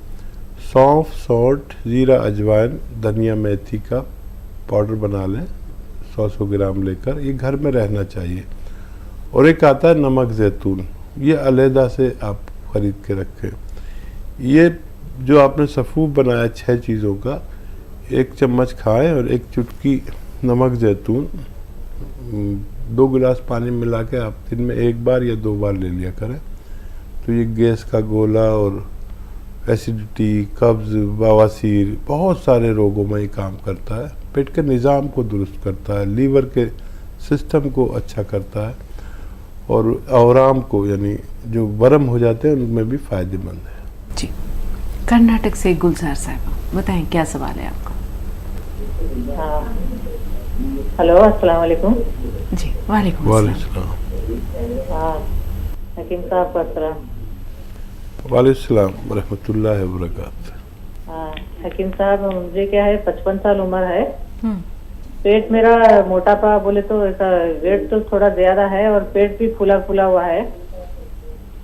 [SPEAKER 2] सौंफ, सौंठ, ज़ीरा, अजवाइन, धनिया, मेथी का पाउडर बना लें 100 ग्राम लेकर, ये घर में रहना चाहिए। और एक आता है नमक जैतून, ये अलहदा से आप ख़रीद के रखें। ये जो आपने सफ़ूफ बनाया 6 चीज़ों का, 1 चम्मच खाएं और 1 चुटकी नमक जैतून 2 गिलास पानी में मिला के आप दिन में 1 बार या 2 बार ले लिया करें। तो ये गैस का गोला और एसिडिटी, कब्ज़, बवासीर, बहुत सारे रोगों में ये काम करता है। पेट के निज़ाम को दुरुस्त करता है, लीवर के सिस्टम को अच्छा करता है और औराम को, यानी जो वर्म हो जाते हैं उनमें भी फ़ायदेमंद है।
[SPEAKER 1] जी, कर्नाटक से गुलजार साहब बताएं क्या सवाल है आपका?
[SPEAKER 8] हाँ, हेलो, अस्सलाम वालेकुम।
[SPEAKER 1] जी वालेकुम
[SPEAKER 2] वालेकुम।
[SPEAKER 8] हाँ, हकीम साहब का सलाम।
[SPEAKER 2] वालेकुम रहमतुल्लाहि व बरकातहू।
[SPEAKER 8] हाँ, हकीम साहब, मुझे क्या है 55 साल उम्र है। पेट मेरा मोटापा बोले तो ऐसा, वेट तो थोड़ा ज्यादा है और पेट भी फूला फूला हुआ है,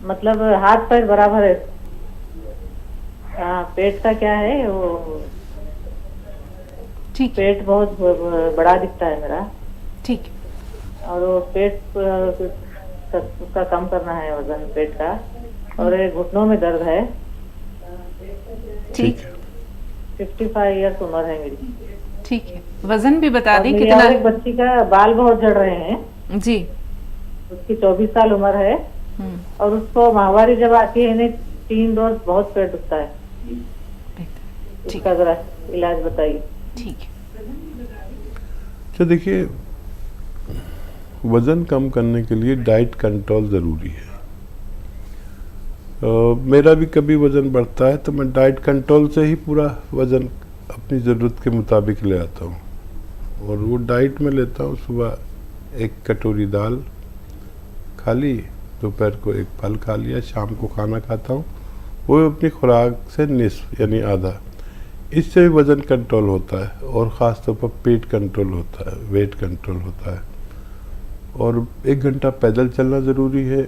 [SPEAKER 8] मतलब हाथ पैर बराबर है। हाँ, पेट का क्या है वो,
[SPEAKER 1] ठीक,
[SPEAKER 8] पेट बहुत बड़ा दिखता है मेरा।
[SPEAKER 1] ठीक,
[SPEAKER 8] और वो पेट उसका कम करना है, वजन पेट का, और ये घुटनों में दर्द है।
[SPEAKER 1] ठीक,
[SPEAKER 8] 55 ईयर्स उम्र है मेरी।
[SPEAKER 1] ठीक है, वजन भी बता दें
[SPEAKER 8] मेरी
[SPEAKER 1] कितना?
[SPEAKER 8] और एक बच्ची का बाल बहुत झड़ रहे हैं
[SPEAKER 1] जी,
[SPEAKER 8] उसकी 24 साल उम्र है और उसको माहवारी जब आती है 3 रोज बहुत पेट दुखता है। इसका जरा इलाज बताइए।
[SPEAKER 1] ठीक है।
[SPEAKER 2] तो देखिए, वज़न कम करने के लिए डाइट कंट्रोल ज़रूरी है। मेरा भी कभी वज़न बढ़ता है तो मैं डाइट कंट्रोल से ही पूरा वज़न अपनी ज़रूरत के मुताबिक ले आता हूँ। और वो डाइट में लेता हूँ, सुबह 1 कटोरी दाल खा ली, दोपहर को 1 फल खा लिया, शाम को खाना खाता हूँ, वो अपनी खुराक से निस्फ यानी आधा। इससे भी वज़न कंट्रोल होता है और ख़ास तौर पर पेट कंट्रोल होता है, वेट कंट्रोल होता है। और 1 घंटा पैदल चलना ज़रूरी है।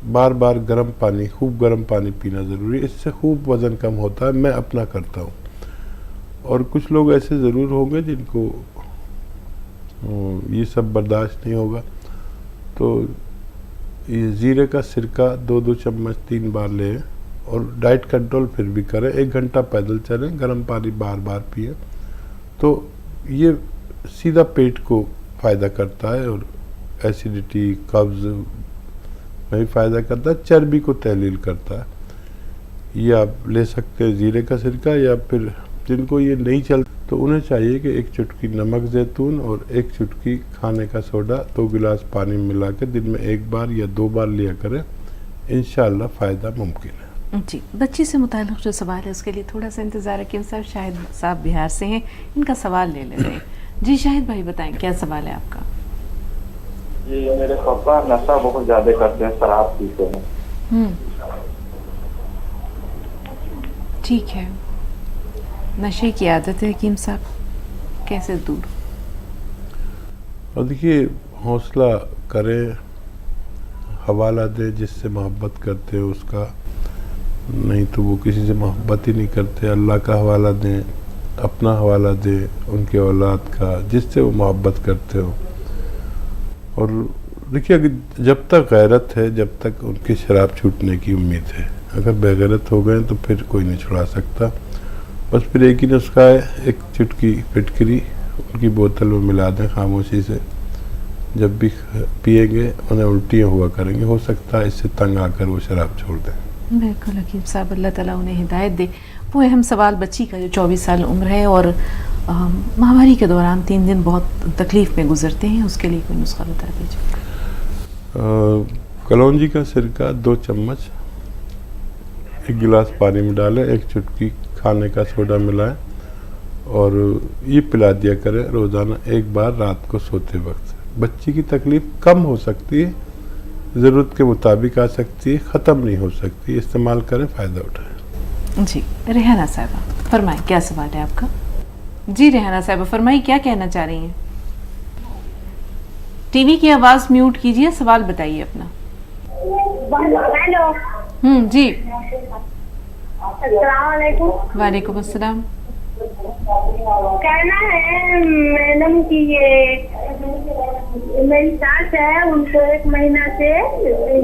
[SPEAKER 2] बार बार गर्म पानी, खूब गर्म पानी पीना ज़रूरी है, इससे खूब वज़न कम होता है। मैं अपना करता हूँ। और कुछ लोग ऐसे ज़रूर होंगे जिनको ये सब बर्दाश्त नहीं होगा, तो ये ज़ीरे का सिरका 2-2 चम्मच 3 बार लें और डाइट कंट्रोल फिर भी करें। 1 घंटा पैदल चलें, गर्म पानी बार बार पिए, तो ये सीधा पेट को फ़ायदा करता है और एसिडिटी, कब्ज़ में भी फ़ायदा करता है, चर्बी को तहलील करता है। ये आप ले सकते हैं ज़ीरे का सिरका, या फिर जिनको ये नहीं चलता तो उन्हें चाहिए कि 1 चुटकी नमक ज़ैतून और 1 चुटकी खाने का सोडा 2 गिलास पानी में मिला के दिन में 1 बार या 2 बार लिया करें। इंशाअल्लाह फ़ायदा मुमकिन है।
[SPEAKER 1] जी, बच्ची से मुताल्लिक़ जो सवाल है उसके लिए थोड़ा सा इंतज़ार रखिए साहब। शाहिद साहब बिहार से हैं, इनका सवाल ले लेते हैं। जी शाहिद भाई बताएं, क्या सवाल है आपका?
[SPEAKER 10] जी, मेरे पापा नशा बहुत ज़्यादा करते हैं, शराब पीते हैं।
[SPEAKER 1] ठीक है, नशे की आदत है हकीम साहब, कैसे दूर?
[SPEAKER 2] और देखिए, हौसला करें, हवाला दें जिससे मोहब्बत करते हो उसका, नहीं तो वो किसी से मोहब्बत ही नहीं करते। अल्लाह का हवाला दें, अपना हवाला दें, उनके औलाद का, जिससे वो मोहब्बत करते हो। और देखिए, जब तक गैरत है, जब तक उनकी शराब छूटने की उम्मीद है। अगर बेगैरत हो गए तो फिर कोई नहीं छुड़ा सकता। बस फिर एक ही नुस्खा है, 1 चुटकी फिटकरी उनकी बोतल में मिला दें खामोशी से। जब भी पिएंगे उन्हें उल्टियाँ हुआ करेंगे, हो सकता है इससे तंग आकर वो शराब छोड़ दें।
[SPEAKER 1] बिल्कुल हकीम साहब, अल्लाह ताला उन्हें हिदायत दे। वो अहम सवाल बच्ची का जो 24 साल उम्र है और महामारी के दौरान 3 दिन बहुत तकलीफ़ में गुजरते हैं, उसके लिए कोई नुस्खा बता दीजिए।
[SPEAKER 2] कलौंजी का सिरका 2 चम्मच 1 गिलास पानी में डालें, 1 चुटकी खाने का सोडा मिलाएं और ये पिला दिया करें रोज़ाना 1 बार रात को सोते वक्त। बच्ची की तकलीफ़ कम हो सकती है, ज़रूरत के मुताबिक आ सकती है, ख़त्म नहीं हो सकती। इस्तेमाल करें, फ़ायदा उठाएं।
[SPEAKER 1] जी रेहाना साहिबा फरमाएं, क्या सवाल है आपका? जी रेहाना साहिबा फरमाइए, क्या कहना चाह रही हैं? टीवी की आवाज़ म्यूट कीजिए, सवाल बताइए अपना।
[SPEAKER 9] हेलो।
[SPEAKER 1] जी
[SPEAKER 9] अस्सलामुअलैकुम।
[SPEAKER 1] वालेकुम अस्सलाम।
[SPEAKER 9] कहना है मैडम कि ये मेरी सास है, उनको 1 महीना से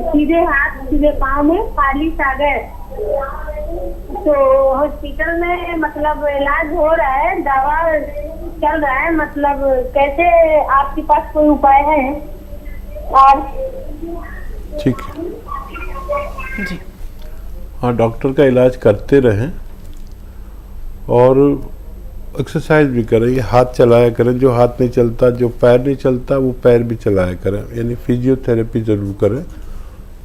[SPEAKER 9] सीधे हाथ सीधे पाँव में फालिश आ गए, तो हॉस्पिटल में मतलब इलाज हो रहा है, दवा चल रहा है, मतलब कैसे आपके पास कोई उपाय है? और
[SPEAKER 2] ठीक है
[SPEAKER 1] जी,
[SPEAKER 2] हाँ, डॉक्टर का इलाज करते रहें और एक्सरसाइज भी करें। ये हाथ चलाया करें, जो हाथ नहीं चलता, जो पैर नहीं चलता, वो पैर भी चलाया करें, यानी फिजियोथेरेपी ज़रूर करें।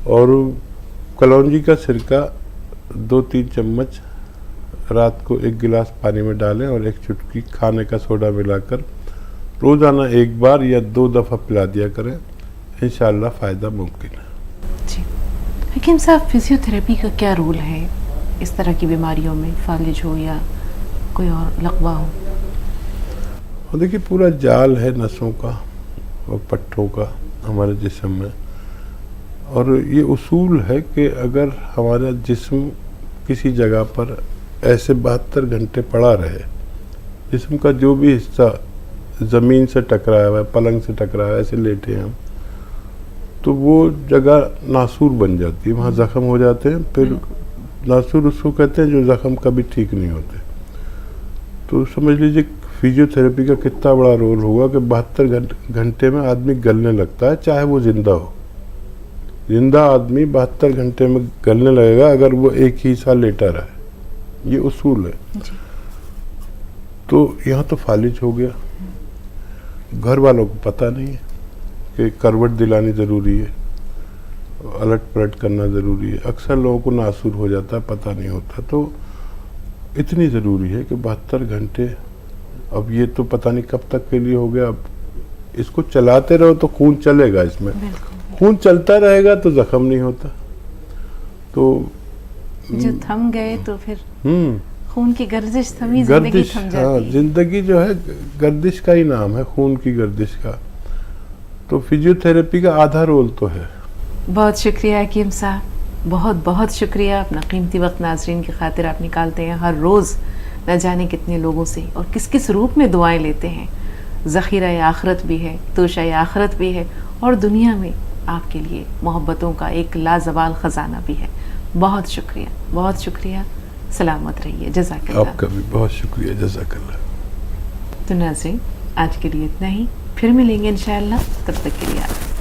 [SPEAKER 2] और कलौंजी का सिरका 2-3 चम्मच रात को 1 गिलास पानी में डालें और 1 चुटकी खाने का सोडा मिलाकर रोज़ाना 1 बार या 2 दफ़ा पिला दिया करें। इंशाअल्लाह फ़ायदा मुमकिन है।
[SPEAKER 1] जी हकीम साहब, फिजियोथेरेपी का क्या रोल है इस तरह की बीमारियों में, फालिज हो या कोई और लकवा हो?
[SPEAKER 2] और देखिए, पूरा जाल है नसों का और पट्टों का हमारे जिस्म में, और ये उसूल है कि अगर हमारा जिस्म किसी जगह पर ऐसे 72 घंटे पड़ा रहे, जिस्म का जो भी हिस्सा ज़मीन से टकराया हुआ है, पलंग से टकराया हुआ है, ऐसे लेटे हैं हम, तो वो जगह नासूर बन जाती है, वहाँ ज़ख़म हो जाते हैं। फिर नासूर उसको कहते हैं जो ज़ख़म कभी ठीक नहीं होते। तो समझ लीजिए फिजियोथेरेपी का कितना बड़ा रोल होगा कि 72 घंटे में आदमी गलने लगता है, चाहे वो ज़िंदा हो। ज़िंदा आदमी 72 घंटे में गलने लगेगा अगर वो एक ही साल लेटा रहा है, ये उसूल है। तो यहाँ तो फालिज हो गया, घर वालों को पता नहीं है कि करवट दिलानी ज़रूरी है, अलट पलट करना ज़रूरी है। अक्सर लोगों को नासूर हो जाता है, पता नहीं होता। तो इतनी ज़रूरी है कि 72 घंटे, अब ये तो पता नहीं कब तक के लिए हो गया। अब इसको चलाते रहो तो खून चलेगा, इसमें खून चलता रहेगा तो जख्म नहीं होता। तो
[SPEAKER 1] जो थम गए तो फिर खून की गर्दिश थमी, जिंदगी
[SPEAKER 2] गर्दिश,
[SPEAKER 1] थम जाती
[SPEAKER 2] हाँ,
[SPEAKER 1] है।
[SPEAKER 2] जिंदगी जो है गर्दिश का ही नाम है, खून की गर्दिश का। तो फिजियोथेरेपी का आधा रोल तो है।
[SPEAKER 1] बहुत शुक्रिया हकीम साहब, बहुत बहुत शुक्रिया। अपना कीमती वक्त नाजरीन की खातिर आप निकालते हैं हर रोज़, न जाने कितने लोगों से और किस किस रूप में दुआएं लेते हैं। ज़ख़ीरा आखरत भी है, तोशा आखरत भी है, और दुनिया में आपके लिए मोहब्बतों का एक लाजवाल ख़जाना भी है। बहुत शुक्रिया, बहुत शुक्रिया। सलामत रहिए, जज़ाकल्लाह।
[SPEAKER 2] आपका भी बहुत शुक्रिया, जज़ाकल्लाह।
[SPEAKER 1] तो नाज़रीन, आज के लिए इतना ही, फिर मिलेंगे इंशाअल्लाह। तब तक के लिए आप